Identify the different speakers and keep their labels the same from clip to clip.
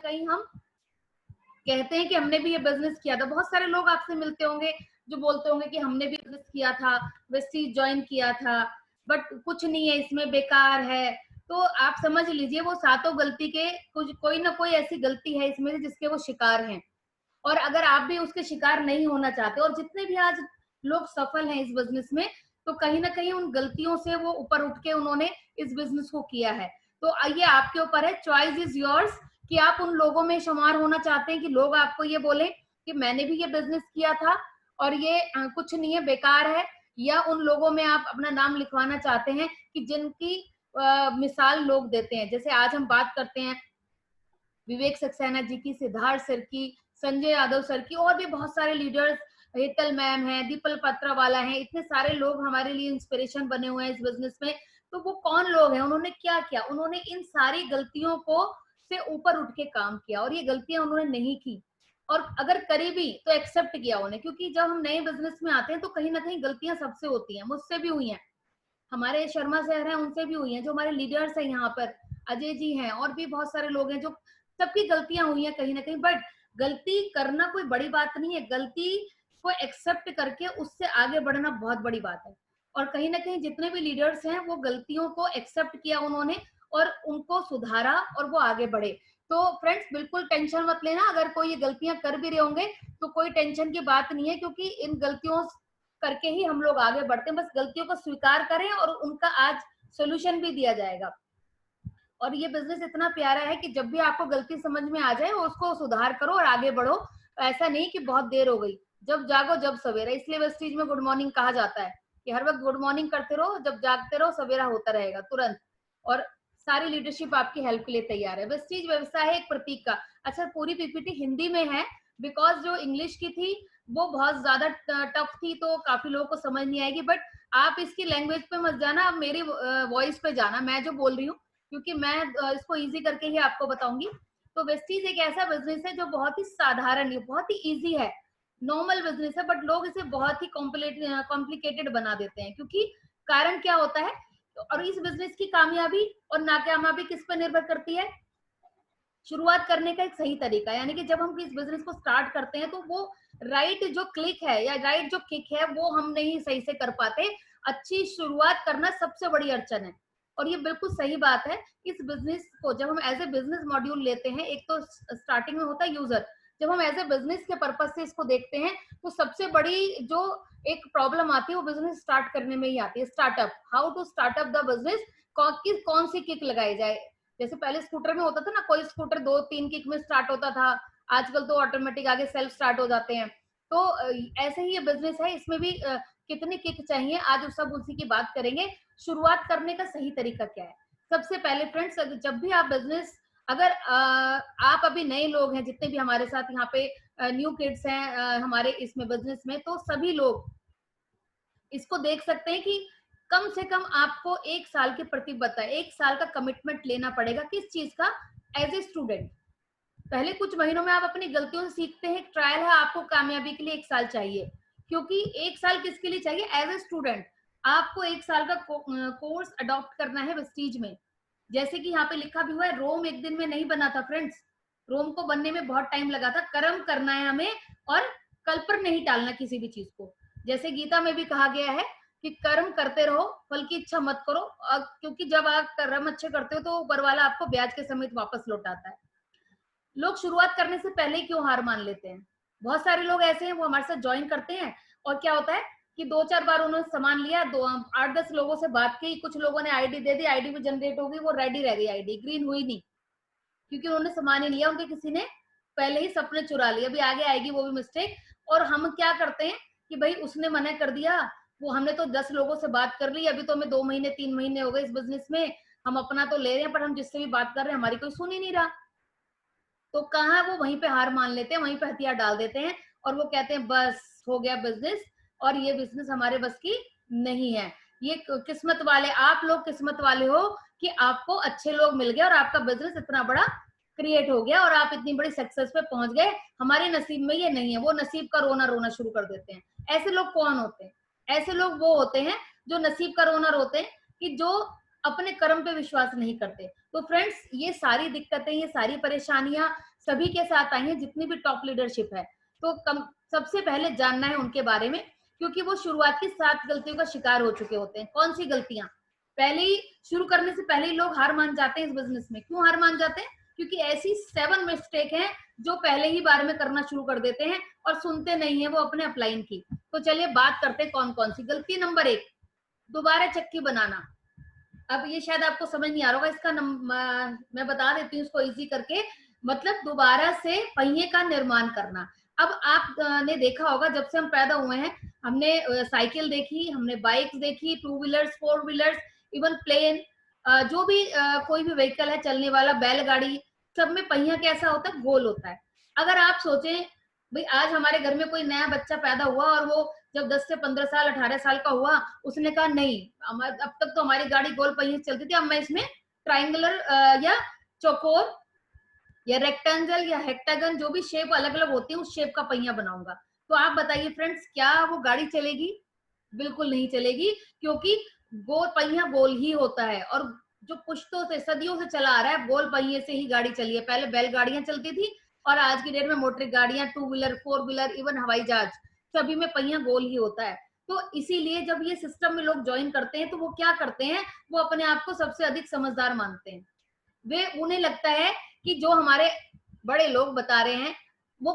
Speaker 1: कहीं हम कहते हैं कि हमने भी ये बिजनेस किया था। बहुत सारे लोग आपसे मिलते होंगे जो बोलते होंगे कि हमने भी बिजनेस किया था, वेस्टीज ज्वाइन किया था, बट कुछ नहीं है इसमें, बेकार है। तो आप समझ लीजिए वो सातों गलती के कुछ कोई ना कोई ऐसी गलती है इसमें से जिसके वो शिकार हैं। और अगर आप भी उसके शिकार नहीं होना चाहते, और जितने भी आज लोग सफल हैं इस बिजनेस में, तो कहीं ना कहीं उन गलतियों से वो ऊपर उठ के उन्होंने इस बिजनेस को किया है। तो ये आपके ऊपर है, चॉइस इज योर्स, कि आप उन लोगों में शुमार होना चाहते हैं कि लोग आपको ये बोले कि मैंने भी ये बिजनेस किया था और ये कुछ नहीं है, बेकार है, या उन लोगों में आप अपना नाम लिखवाना चाहते हैं कि जिनकी मिसाल लोग देते हैं। जैसे आज हम बात करते हैं विवेक सक्सेना जी की, सिद्धार्थ सर की, संजय यादव सर की, और भी बहुत सारे लीडर्स, हेतल मैम है, दीपल पत्रावाला है, इतने सारे लोग हमारे लिए इंस्पिरेशन बने हुए हैं इस बिजनेस में। तो वो कौन लोग हैं, उन्होंने क्या किया, उन्होंने इन सारी गलतियों को से ऊपर उठ के काम किया, और ये गलतियां उन्होंने नहीं की, और अगर करी भी तो एक्सेप्ट किया उन्हें। क्योंकि जब हम नए बिजनेस में आते हैं तो कहीं ना कहीं गलतियां सबसे होती हैं, मुझसे भी हुई हैं, हमारे शर्मा सर हैं उनसे भी हुई हैं, जो हमारे लीडर्स हैं यहाँ पर, अजय जी हैं, और भी बहुत सारे लोग हैं, जो सबकी गलतियां हुई हैं कहीं ना कहीं। बट गलती करना कोई बड़ी बात नहीं है, गलती को एक्सेप्ट करके उससे आगे बढ़ना बहुत बड़ी बात है। और कहीं ना कहीं जितने भी लीडर्स हैं वो गलतियों को एक्सेप्ट किया उन्होंने, और उनको सुधारा, और वो आगे बढ़े। तो फ्रेंड्स बिल्कुल टेंशन मत लेना, अगर कोई ये गलतियां कर भी रहे होंगे तो कोई टेंशन की बात नहीं है, क्योंकि इन गलतियों करके ही हम लोग आगे बढ़ते हैं। बस गलतियों को स्वीकार करें और उनका आज सोल्यूशन भी दिया जाएगा। और ये बिजनेस इतना प्यारा है कि जब भी आपको गलती समझ में आ जाए उसको सुधार करो और आगे बढ़ो। ऐसा नहीं कि बहुत देर हो गई, जब जागो जब सवेरा। इसलिए वेस्टीज में गुड मॉर्निंग कहा जाता है कि हर वक्त गुड मॉर्निंग करते रहो, जब जागते रहो सवेरा होता रहेगा तुरंत। और सारी लीडरशिप आपकी हेल्प के लिए तैयार है। वेस्टीज व्यवसाय है एक प्रतीक का। अच्छा, पूरी पीपीटी हिंदी में है, बिकॉज जो इंग्लिश की थी वो बहुत ज्यादा टफ थी, तो काफी लोगों को समझ नहीं आएगी। बट आप इसकी लैंग्वेज पे मत जाना, आप मेरी वॉइस पे जाना, मैं जो बोल रही हूँ, क्योंकि मैं इसको इजी करके ही आपको बताऊंगी। तो वेस्टीज एक ऐसा बिजनेस है जो बहुत ही साधारण है, बहुत ही इजी है, नॉर्मल बिजनेस है, बट लोग इसे बहुत ही कॉम्प्लिकेटेड बना देते हैं। क्योंकि कारण क्या होता है, और इस बिजनेस की कामयाबी और नाकामयाबी किस पर निर्भर करती है, शुरुआत करने का एक सही तरीका। यानी कि जब हम इस बिजनेस को स्टार्ट करते हैं तो वो राइट जो क्लिक है या राइट जो किक है वो हम नहीं सही से कर पाते। अच्छी शुरुआत करना सबसे बड़ी अड़चन है, और ये बिल्कुल सही बात है। इस बिजनेस को जब हम एज ए बिजनेस मॉड्यूल लेते हैं, एक तो स्टार्टिंग में होता है यूजर, जब हम एज ए बिजनेस के पर्पज से इसको देखते हैं तो सबसे बड़ी जो एक प्रॉब्लम आती है वो बिजनेस स्टार्ट करने में ही आती है। Startup, how to startup the business, कौन सी किक लगाई जाए। जैसे पहले स्कूटर में होता था ना, कोई स्कूटर 2-3 किक में स्टार्ट होता था, आजकल तो ऑटोमेटिक आगे सेल्फ स्टार्ट हो जाते हैं। तो ऐसे ही ये बिजनेस है, इसमें भी कितनी किक चाहिए, आज सब उसी की बात करेंगे। शुरुआत करने का सही तरीका क्या है। सबसे पहले फ्रेंड्स, जब भी आप बिजनेस, अगर आप अभी नए लोग हैं, जितने भी हमारे साथ यहाँ पे न्यू किड्स हैं हमारे इसमें बिजनेस में, तो सभी लोग इसको देख सकते हैं कि कम से कम आपको 1 साल की प्रतिबद्धता, 1 साल का कमिटमेंट लेना पड़ेगा। किस चीज का, एज ए स्टूडेंट। पहले कुछ महीनों में आप अपनी गलतियों से सीखते हैं, ट्रायल है, आपको कामयाबी के लिए 1 साल चाहिए। क्योंकि 1 साल किसके लिए चाहिए, एज ए स्टूडेंट आपको 1 साल का कोर्स अडॉप्ट करना है वेस्टीज में। जैसे कि यहाँ पे लिखा भी हुआ है, रोम एक दिन में नहीं बना था फ्रेंड्स, रोम को बनने में बहुत टाइम लगा था। कर्म करना है हमें, और कल पर नहीं टालना किसी भी चीज को। जैसे गीता में भी कहा गया है कि कर्म करते रहो, फल की इच्छा मत करो, क्योंकि जब आप कर्म अच्छे करते हो तो ऊपर वाला आपको ब्याज के समेत वापस लौटाता है। लोग शुरुआत करने से पहले ही क्यों हार मान लेते हैं। बहुत सारे लोग ऐसे हैं, वो हमारे साथ ज्वाइन करते हैं, और क्या होता है कि 2-4 बार उन्होंने सामान लिया, 8-10 लोगों से बात की, कुछ लोगों ने आईडी दे दी, आईडी भी जनरेट हो गई, वो रेडी रह गई, आईडी ग्रीन हुई नहीं, क्योंकि उन्होंने सामान ही लिया, उनके किसी ने पहले ही सपने चुरा लिए। अभी आगे आएगी वो भी मिस्टेक। और हम क्या करते हैं कि भाई उसने मना कर दिया, वो हमने तो 10 लोगों से बात कर ली, अभी तो हमें 2 महीने 3 महीने हो गए इस बिजनेस में, हम अपना तो ले रहे हैं, पर हम जिससे भी बात कर रहे हैं हमारी कोई सुन ही नहीं रहा। तो कहाँ वो वहीं पे हार मान लेते हैं, वहीं पे हथियार डाल देते हैं, और वो कहते हैं बस हो गया बिजनेस, और ये बिजनेस हमारे बस की नहीं है। ये किस्मत वाले, आप लोग किस्मत वाले हो कि आपको अच्छे लोग मिल गए और आपका बिजनेस इतना बड़ा क्रिएट हो गया और आप इतनी बड़ी सक्सेस पे पहुंच गए। हमारे नसीब में ये नहीं है, वो नसीब का रोना रोना शुरू कर देते हैं। ऐसे लोग कौन होते हैं, ऐसे लोग वो होते हैं जो नसीब का रोना रोते हैं, कि जो अपने कर्म पे विश्वास नहीं करते। तो फ्रेंड्स, ये सारी दिक्कतें, ये सारी परेशानियां सभी के साथ आई हैं, जितनी भी टॉप लीडरशिप है, तो सबसे पहले जानना है उनके बारे में, क्योंकि वो शुरुआत की 7 गलतियों का शिकार हो चुके होते हैं। कौन सी गलतियां? पहले ही शुरू करने से पहले ही लोग हार मान जाते हैं इस बिजनेस में। क्यों हार मान जाते हैं? क्योंकि ऐसी 7 मिस्टेक है जो पहले ही बार में करना शुरू कर देते हैं और सुनते नहीं है वो अपने अपलाइन की। तो चलिए बात करते हैं कौन कौन सी। गलती नंबर 1, दोबारा चक्की बनाना। अब ये शायद आपको समझ नहीं आ रहा होगा, इसका मैं बता देती हूँ इसको इजी करके। मतलब दोबारा से पहिए का निर्माण करना। अब आप ने देखा होगा, जब से हम पैदा हुए हैं हमने साइकिल देखी, हमने बाइक्स देखी, 2 व्हीलर्स, 4 व्हीलर्स, इवन प्लेन, जो भी कोई भी व्हीकल है चलने वाला, बैलगाड़ी, सब में पहिया कैसा होता है? गोल होता है। अगर आप सोचें भाई आज हमारे घर में कोई नया बच्चा पैदा हुआ और वो जब 10 से 15 साल 18 साल का हुआ, उसने कहा नहीं, अब तक तो हमारी गाड़ी गोल पहिए से चलती थी, अब मैं इसमें ट्राइंगुलर या चौकोर या रेक्टेंगल या हेक्टागन, जो भी शेप अलग अलग होती है, उस शेप का पहिया बनाऊंगा। तो आप बताइए फ्रेंड्स, क्या वो गाड़ी चलेगी? बिल्कुल नहीं चलेगी, क्योंकि गोल पहिया गोल ही होता है। और जो पुश्तों से, सदियों से चला आ रहा है, गोल पहिए से ही गाड़ी चली है। पहले बैलगाड़ियां चलती थी और आज की डेट में मोटर गाड़ियां, 2 व्हीलर, 4 व्हीलर, इवन हवाई जहाज, सभी में पहिया गोल ही होता है। तो इसीलिए जब ये सिस्टम में लोग ज्वाइन करते हैं तो वो क्या करते हैं, वो अपने आप को सबसे अधिक समझदार मानते हैं। वे, उन्हें लगता है कि जो हमारे बड़े लोग बता रहे हैं, वो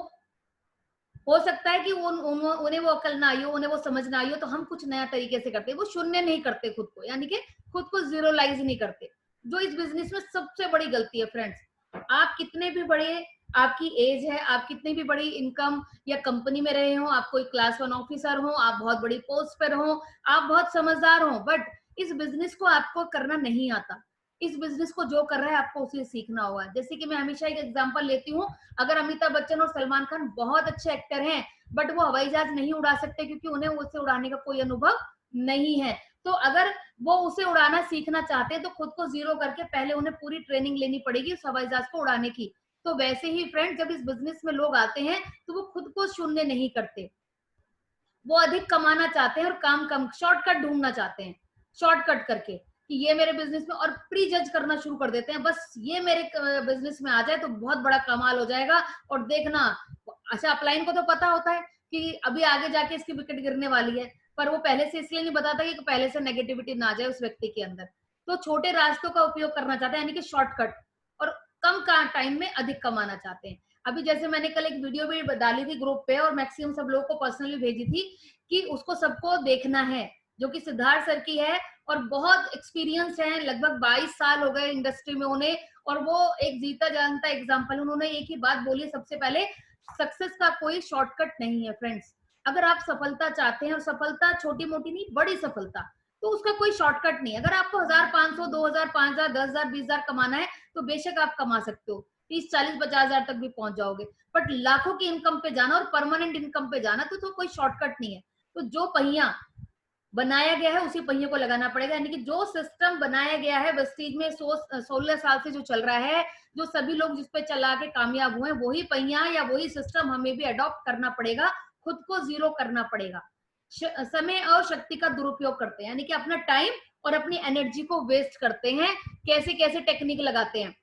Speaker 1: हो सकता है कि उन्हें वो अकल ना आई हो, उन्हें वो समझ ना आई हो, तो हम कुछ नया तरीके से करते हैं। वो शून्य नहीं करते खुद को, यानी कि खुद को जीरोलाइज नहीं करते, जो इस बिजनेस में सबसे बड़ी गलती है फ्रेंड्स। आप कितने भी बड़े आपकी एज है, आप कितनी भी बड़ी इनकम या कंपनी में रहे हो, आप कोई क्लास 1 ऑफिसर हो, आप बहुत बड़ी पोस्ट पर हो, आप बहुत समझदार हो, बट इस बिजनेस को आपको करना नहीं आता। इस बिजनेस को जो कर रहा है आपको उसे सीखना होगा। जैसे कि मैं हमेशा एक एग्जांपल लेती हूँ, अगर अमिताभ बच्चन और सलमान खान बहुत अच्छे एक्टर हैं, बट वो हवाई जहाज नहीं उड़ा सकते क्योंकि उन्हें उसे उड़ाने का कोई अनुभव नहीं है। तो अगर वो उसे उड़ाना सीखना चाहते हैं तो खुद को जीरो करके पहले उन्हें पूरी ट्रेनिंग लेनी पड़ेगी उस हवाई जहाज को उड़ाने की। तो वैसे ही फ्रेंड, जब इस बिजनेस में लोग आते हैं तो वो खुद को शून्य नहीं करते, वो अधिक कमाना चाहते हैं और काम कम, शॉर्टकट ढूंढना चाहते हैं, शॉर्टकट करके कि ये मेरे बिजनेस में, और प्री जज करना शुरू कर देते हैं, बस ये मेरे बिजनेस में आ जाए तो बहुत बड़ा कमाल हो जाएगा। और देखना, अच्छा अपलाइन को तो पता होता है कि अभी आगे जाके इसकी विकेट गिरने वाली है, पर वो पहले से इसलिए नहीं बताता कि पहले से नेगेटिविटी ना आ जाए उस व्यक्ति के अंदर। तो छोटे रास्तों का उपयोग करना चाहते हैं, यानी कि शॉर्टकट, और कम टाइम में अधिक कमाना चाहते हैं। अभी जैसे मैंने कल एक वीडियो भी डाली थी ग्रुप पे और मैक्सिमम सब लोगों को पर्सनली भेजी थी कि उसको सबको देखना है, जो कि सिद्धार्थ सर की है और बहुत एक्सपीरियंस है, लगभग 22 साल हो गए इंडस्ट्री में उन्हें, और वो एक जीता जानता एग्जांपल। उन्होंने एक ही बात बोली सबसे पहले, सक्सेस का कोई शॉर्टकट नहीं है फ्रेंड्स। अगर आप सफलता चाहते हैं, और सफलता छोटी मोटी नहीं, बड़ी सफलता, तो उसका कोई शॉर्टकट नहीं है। अगर आपको 1500, 2000, 5000, 10,000, 20,000 कमाना है तो बेशक आप कमा सकते हो, 30, 40, 50,000 तक भी पहुंच जाओगे। बट लाखों की इनकम पे जाना और परमानेंट इनकम पे जाना तो कोई शॉर्टकट नहीं है। तो जो पहिया बनाया गया है उसी पहिए को लगाना पड़ेगा, यानी कि जो सिस्टम बनाया गया है वेस्टीज में 16 साल से जो चल रहा है, जो सभी लोग जिस पे चला के कामयाब हुए, वही पहिया या वही सिस्टम हमें भी अडॉप्ट करना पड़ेगा, खुद को जीरो करना पड़ेगा। समय और शक्ति का दुरुपयोग करते हैं, यानी कि अपना टाइम और अपनी एनर्जी को वेस्ट करते हैं। कैसे कैसे टेक्निक लगाते हैं,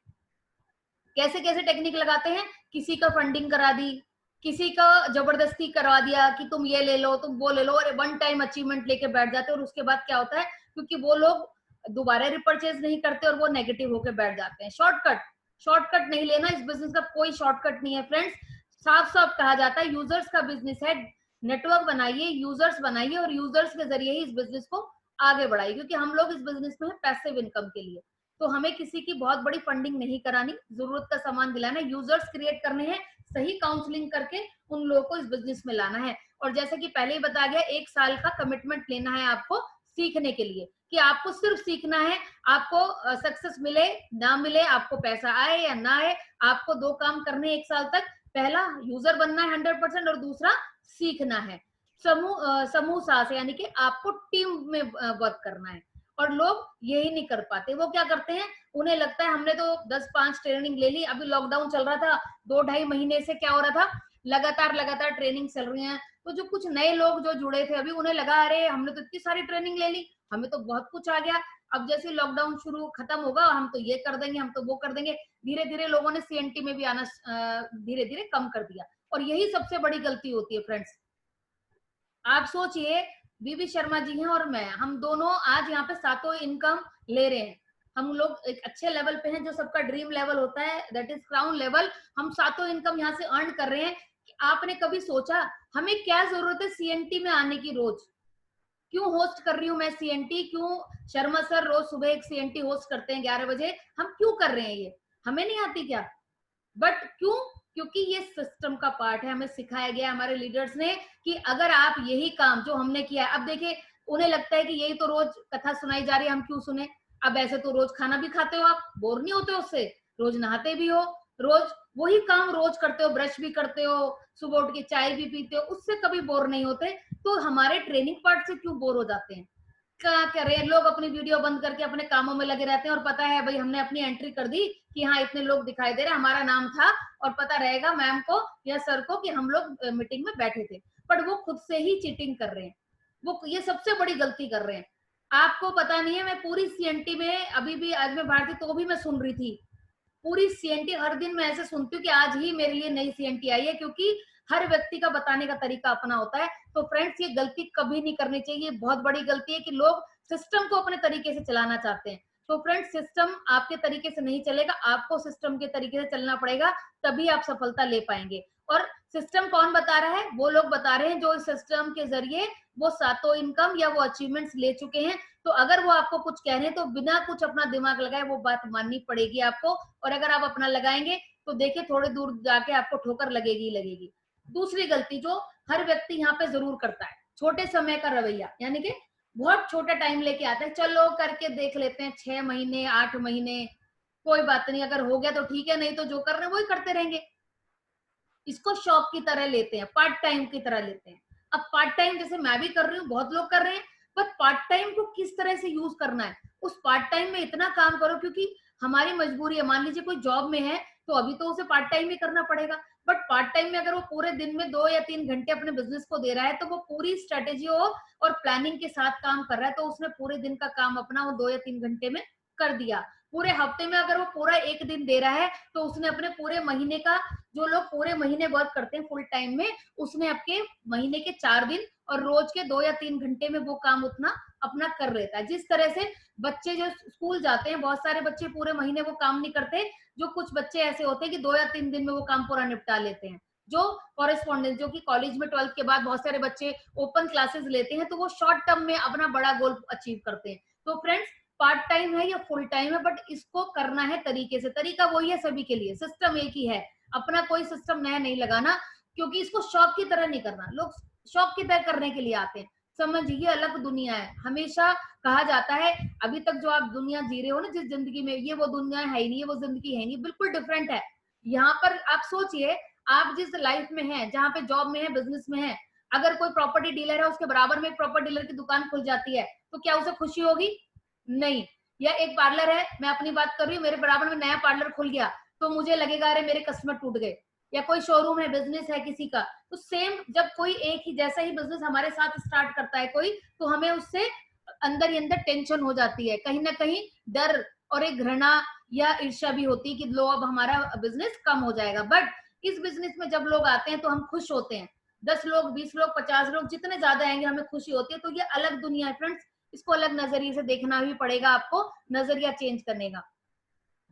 Speaker 1: कैसे कैसे टेक्निक लगाते हैं, किसी का फंडिंग करा दी, किसी का जबरदस्ती करवा दिया कि तुम ये ले लो, तुम वो ले लो, और वन टाइम अचीवमेंट लेके बैठ जाते हैं। और उसके बाद क्या होता है, क्योंकि वो लोग दोबारा रिपर्चेज नहीं करते और वो नेगेटिव होके बैठ जाते हैं। शॉर्टकट नहीं लेना, इस बिजनेस का कोई शॉर्टकट नहीं है फ्रेंड्स। साफ साफ कहा जाता है यूजर्स का बिजनेस है, नेटवर्क बनाइए, यूजर्स बनाइए और यूजर्स के जरिए ही इस बिजनेस को आगे बढ़ाइए, क्योंकि हम लोग इस बिजनेस में है पैसिव इनकम के लिए। तो हमें किसी की बहुत बड़ी फंडिंग नहीं करानी, जरूरत का सामान दिलाना, यूजर्स क्रिएट करने हैं, सही काउंसलिंग करके उन लोगों को इस बिजनेस में लाना है। और जैसे कि पहले ही बताया गया, 1 साल का कमिटमेंट लेना है आपको सीखने के लिए, कि आपको सिर्फ सीखना है। आपको सक्सेस मिले ना मिले, आपको पैसा आए या ना आए, आपको 2 काम करने 1 साल तक। पहला यूजर बनना है 100%, और दूसरा सीखना है। समूह साथ, यानी कि आपको टीम में वर्क करना है। और लोग यही नहीं कर पाते, वो क्या करते हैं, उन्हें लगता है हमने तो 10-5 ट्रेनिंग ले ली, अभी लॉकडाउन चल रहा था, 2-2.5 महीने से क्या हो रहा था, लगातार ट्रेनिंग चल रही है, तो जो कुछ नए लोग जो जुड़े थे अभी, उन्हें लगा अरे हमने तो इतनी सारी ट्रेनिंग ले ली, हमें तो बहुत कुछ आ गया, अब जैसे लॉकडाउन शुरू खत्म होगा हम तो ये कर देंगे, हम तो वो कर देंगे। धीरे धीरे लोगों ने सीएनटी में भी आना धीरे धीरे कम कर दिया, और यही सबसे बड़ी गलती होती है फ्रेंड्स। आप सोचिए, बीबी शर्मा जी हैं और मैं, हम दोनों आज यहाँ पे सातों इनकम ले रहे हैं। हम लोग एक अच्छे लेवल पे हैं, जो सबका ड्रीम लेवल होता है, दैट इज क्राउन लेवल। हम सातों इनकम यहाँ से अर्न कर रहे हैं। आपने कभी सोचा हमें क्या जरूरत है सीएनटी में आने की? रोज क्यों होस्ट कर रही हूँ मैं सीएनटी? क्यों शर्मा सर रोज सुबह एक सीएनटी होस्ट करते हैं 11 बजे? हम क्यों कर रहे हैं ये? हमें नहीं आती क्या? बट क्यों? क्योंकि ये सिस्टम का पार्ट है, हमें सिखाया गया हमारे लीडर्स ने कि अगर आप यही काम जो हमने किया है, अब देखिए उन्हें लगता है कि यही तो रोज कथा सुनाई जा रही है, हम क्यों सुने? अब ऐसे तो रोज खाना भी खाते हो, आप बोर नहीं होते उससे? रोज नहाते भी हो, रोज वही काम रोज करते हो, ब्रश भी करते हो, सुबह उठ के चाय भी पीते हो, उससे कभी बोर नहीं होते? तो हमारे ट्रेनिंग पार्ट से क्यों बोर हो जाते हैं? क्या करें, लोग अपनी वीडियो बंद करके अपने कामों में लगे रहते हैं, और पता है भाई हमने अपनी एंट्री कर दी कि हाँ इतने लोग दिखाई दे रहे, हमारा नाम था, और पता रहेगा मैम को या सर को कि हम लोग मीटिंग में बैठे थे। पर वो खुद से ही चीटिंग कर रहे हैं, वो ये सबसे बड़ी गलती कर रहे हैं। आपको पता नहीं है, मैं पूरी सीएनटी में अभी भी, आज मैं भारती तो भी मैं सुन रही थी पूरी सीएनटी। हर दिन मैं ऐसे सुनती हूँ कि आज ही मेरे लिए नई सीएनटी आई है, क्योंकि हर व्यक्ति का बताने का तरीका अपना होता है। तो फ्रेंड्स, ये गलती कभी नहीं करनी चाहिए, बहुत बड़ी गलती है कि लोग सिस्टम को अपने तरीके से चलाना चाहते हैं। तो फ्रेंड्स, सिस्टम आपके तरीके से नहीं चलेगा, आपको सिस्टम के तरीके से चलना पड़ेगा, तभी आप सफलता ले पाएंगे। और सिस्टम कौन बता रहा है? वो लोग बता रहे हैं जो इस सिस्टम के जरिए वो सातों इनकम या वो अचीवमेंट्स ले चुके हैं। तो अगर वो आपको कुछ कह रहे हैं तो बिना कुछ अपना दिमाग लगाए वो बात माननी पड़ेगी आपको, और अगर आप अपना लगाएंगे तो देखिए थोड़ी दूर जाके आपको ठोकर लगेगी ही लगेगी। दूसरी गलती जो हर व्यक्ति यहाँ पे जरूर करता है, छोटे समय का रवैया, यानी कि बहुत छोटा टाइम लेके आता है, चलो करके देख लेते हैं, 6 महीने 8 महीने, कोई बात नहीं, अगर हो गया तो ठीक है, नहीं तो जो कर रहे हैं वही करते रहेंगे। इसको शौक की तरह लेते हैं, पार्ट टाइम की तरह लेते हैं। अब पार्ट टाइम जैसे मैं भी कर रही हूँ, बहुत लोग कर रहे हैं, पर पार्ट टाइम को किस तरह से यूज करना है? उस पार्ट टाइम में इतना काम करो, क्योंकि हमारी मजबूरी है। मान लीजिए कोई जॉब में है तो अभी तो उसे पार्ट टाइम ही करना पड़ेगा, बट पार्ट टाइम में अगर वो पूरे दिन में 2 या 3 घंटे अपने बिजनेस को दे रहा है, तो वो पूरी स्ट्रेटेजी और प्लानिंग के साथ काम कर रहा है, तो उसने पूरे दिन का काम अपना वो 2 या 3 घंटे में कर दिया। पूरे हफ्ते में अगर वो पूरा एक दिन दे रहा है, तो उसने अपने पूरे महीने का, जो लोग पूरे महीने वर्क करते हैं फुल टाइम में, उसने आपके महीने के 4 दिन और रोज के 2 या 3 घंटे में वो काम उतना अपना कर लेता है। जिस तरह से बच्चे जो स्कूल जाते हैं, बहुत सारे बच्चे पूरे महीने वो काम नहीं करते, जो कुछ बच्चे ऐसे होते हैं कि 2 या 3 दिन में वो काम पूरा निपटा लेते हैं। जो कॉरेस्पॉन्डेंस, जो कि कॉलेज में 12th के बाद बहुत सारे बच्चे ओपन क्लासेस लेते हैं, तो वो शॉर्ट टर्म में अपना बड़ा गोल अचीव करते हैं। तो फ्रेंड्स, पार्ट टाइम है या फुल टाइम है, बट इसको करना है तरीके से। तरीका वही है सभी के लिए, सिस्टम एक ही है, अपना कोई सिस्टम नया नहीं लगाना, क्योंकि इसको शौक की तरह नहीं करना। लोग शौक की तरह करने के लिए आते हैं, समझिए अलग दुनिया है। हमेशा कहा जाता है अभी तक जो आप दुनिया जी रहे हो ना, जिस जिंदगी में, ये वो दुनिया है ही नहीं, ये वो जिंदगी है नहीं, बिल्कुल डिफरेंट है। यहाँ पर आप सोचिए, आप जिस लाइफ में हैं, जहाँ पे जॉब में है, बिजनेस में है, अगर कोई प्रॉपर्टी डीलर है, उसके बराबर में एक प्रॉपर्टी डीलर की दुकान खुल जाती है, तो क्या उसे खुशी होगी? नहीं। या एक पार्लर है, मैं अपनी बात कर रही हूँ, मेरे बराबर में नया पार्लर खुल गया, तो मुझे लगेगा अरे मेरे कस्टमर टूट गए। या कोई शोरूम है, बिजनेस है किसी का, तो सेम जब कोई एक ही जैसा ही बिजनेस हमारे साथ स्टार्ट करता है कोई, तो हमें उससे अंदर ही अंदर टेंशन हो जाती है, कहीं ना कहीं डर और एक घृणा या ईर्ष्या भी होती है कि लो अब हमारा बिजनेस कम हो जाएगा। बट इस बिजनेस में जब लोग आते हैं तो हम खुश होते हैं, 10 लोग 20 लोग 50 लोग जितने ज्यादा आएंगे हमें खुशी होती है। तो ये अलग दुनिया है फ्रेंड्स, इसको अलग नजरिए से देखना भी पड़ेगा आपको, नजरिया चेंज करने का,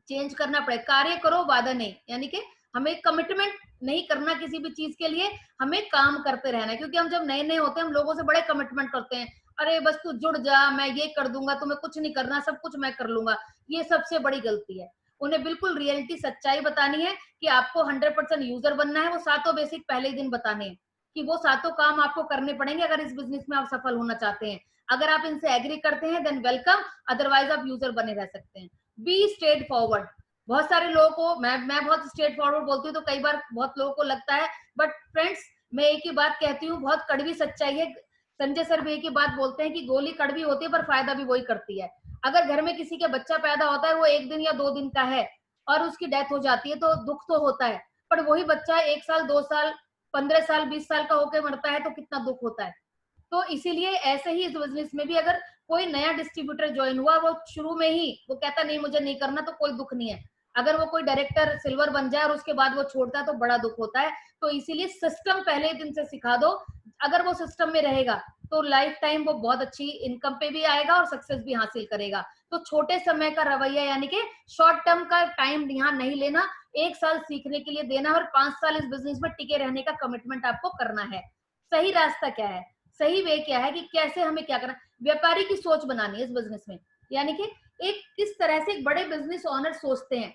Speaker 1: चेंज करना पड़ेगा। कार्य करो, वादा नहीं, यानी कि हमें कमिटमेंट नहीं करना किसी भी चीज के लिए, हमें काम करते रहना है। क्योंकि हम जब नए नए होते हैं, हम लोगों से बड़े कमिटमेंट करते हैं, अरे बस तू जुड़ जा, मैं ये कर दूंगा, तुम्हें कुछ नहीं करना, सब कुछ मैं कर लूंगा। ये सबसे बड़ी गलती है। उन्हें बिल्कुल रियलिटी सच्चाई बतानी है कि आपको 100% यूजर बनना है। वो सातों बेसिक पहले ही दिन बताने हैं कि वो सातों काम आपको करने पड़ेंगे अगर इस बिजनेस में आप सफल होना चाहते हैं। अगर आप इनसे एग्री करते हैं देन वेलकम, अदरवाइज आप यूजर बने रह सकते हैं। Be straight forward. बहुत सारे लोगों को मैं बहुत स्ट्रेट फॉरवर्ड बोलती हूँ, तो कई बार बहुत लोगों को लगता है, बट फ्रेंड्स मैं एक ही बात कहती हूँ, बहुत कड़वी सच्चाई है। संजय सर भी एक ही बात बोलते हैं कि गोली कड़वी होती है पर फायदा भी वही करती है। अगर घर में किसी के बच्चा पैदा होता है, वो 1 दिन या 2 दिन का है और उसकी डेथ हो जाती है, तो दुख तो होता है, पर वही बच्चा 1 साल 2 साल 15 साल 20 साल का होके मरता है तो कितना दुख होता है। तो इसीलिए ऐसे ही इस बिजनेस में भी अगर कोई नया डिस्ट्रीब्यूटर ज्वाइन हुआ, वो शुरू में ही वो कहता नहीं मुझे नहीं करना, तो कोई दुख नहीं है। अगर वो कोई डायरेक्टर सिल्वर बन जाए और उसके बाद वो छोड़ता है तो बड़ा दुख होता है। तो इसीलिए सिस्टम पहले ही दिन से सिखा दो। अगर वो सिस्टम में रहेगा तो लाइफ टाइम वो बहुत अच्छी इनकम पे भी आएगा और सक्सेस भी हासिल करेगा। तो छोटे समय का रवैया यानी कि शॉर्ट टर्म का टाइम यहाँ नहीं लेना, 1 साल सीखने के लिए देना और 5 साल इस बिजनेस में टिके रहने का कमिटमेंट आपको करना है। सही रास्ता क्या है, सही वे क्या है कि कैसे हमें क्या करना, व्यापारी की सोच बनानी है इस बिजनेस में। यानी कि एक किस तरह से एक बड़े बिजनेस ओनर सोचते हैं,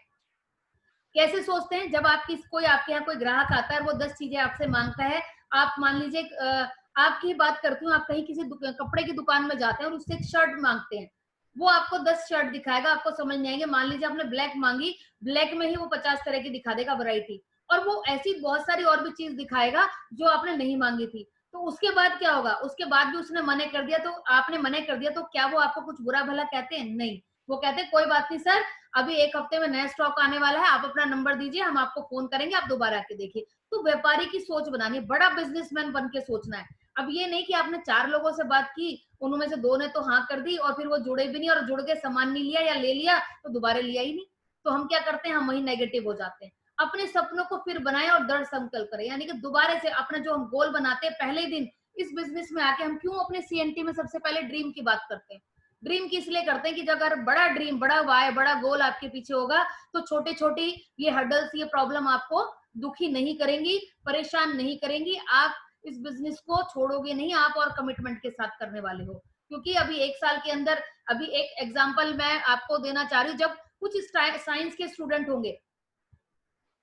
Speaker 1: कैसे सोचते हैं। जब आपकी कोई आपके यहाँ कोई ग्राहक आता है और वो 10 चीजें आपसे मांगता है, आप मान लीजिए आपकी ही बात करती हूँ, आप कहीं किसी कपड़े की दुकान में जाते हैं और उससे एक शर्ट मांगते हैं, वो आपको 10 शर्ट दिखाएगा, आपको समझ नहीं आएंगे। मान लीजिए आपने ब्लैक मांगी, ब्लैक में ही वो 50 तरह की दिखा देगा वैरायटी, और वो ऐसी बहुत सारी और भी चीज दिखाएगा जो आपने नहीं मांगी थी। तो उसके बाद क्या होगा, उसके बाद भी उसने मना कर दिया, तो आपने मना कर दिया, तो क्या वो आपको कुछ बुरा भला कहते हैं? नहीं, वो कहते हैं कोई बात नहीं सर, अभी 1 हफ्ते में नया स्टॉक आने वाला है, आप अपना नंबर दीजिए, हम आपको फोन करेंगे, आप दोबारा आके देखिए। तो व्यापारी की सोच बनानी है, बड़ा बिजनेसमैन बन के सोचना है। अब ये नहीं कि आपने 4 लोगों से बात की, उनमें से 2 ने तो हाँ कर दी और फिर वो जुड़े भी नहीं, और जुड़ के सामान नहीं लिया या ले लिया तो दोबारा लिया ही नहीं। तो हम क्या करते हैं, हम वही नेगेटिव हो जाते हैं। अपने सपनों को फिर बनाए और दृढ़ संकल्प करें, यानी कि दोबारा से अपना जो हम गोल बनाते हैं पहले दिन इस बिजनेस में आके, हम क्यों अपने सीएनटी में सबसे पहले ड्रीम की बात करते हैं। ड्रीम किस लिए करते हैं कि अगर बड़ा ड्रीम, बड़ा वाय, बड़ा गोल आपके पीछे होगा तो छोटे छोटी ये हर्डल्स, ये प्रॉब्लम आपको दुखी नहीं करेंगी, परेशान नहीं करेंगी। आप इस बिजनेस को छोड़ोगे नहीं, आप और कमिटमेंट के साथ करने वाले हो। क्योंकि अभी 1 साल के अंदर, अभी एक एग्जांपल मैं आपको देना चाह रही हूँ। जब कुछ साइंस के स्टूडेंट होंगे,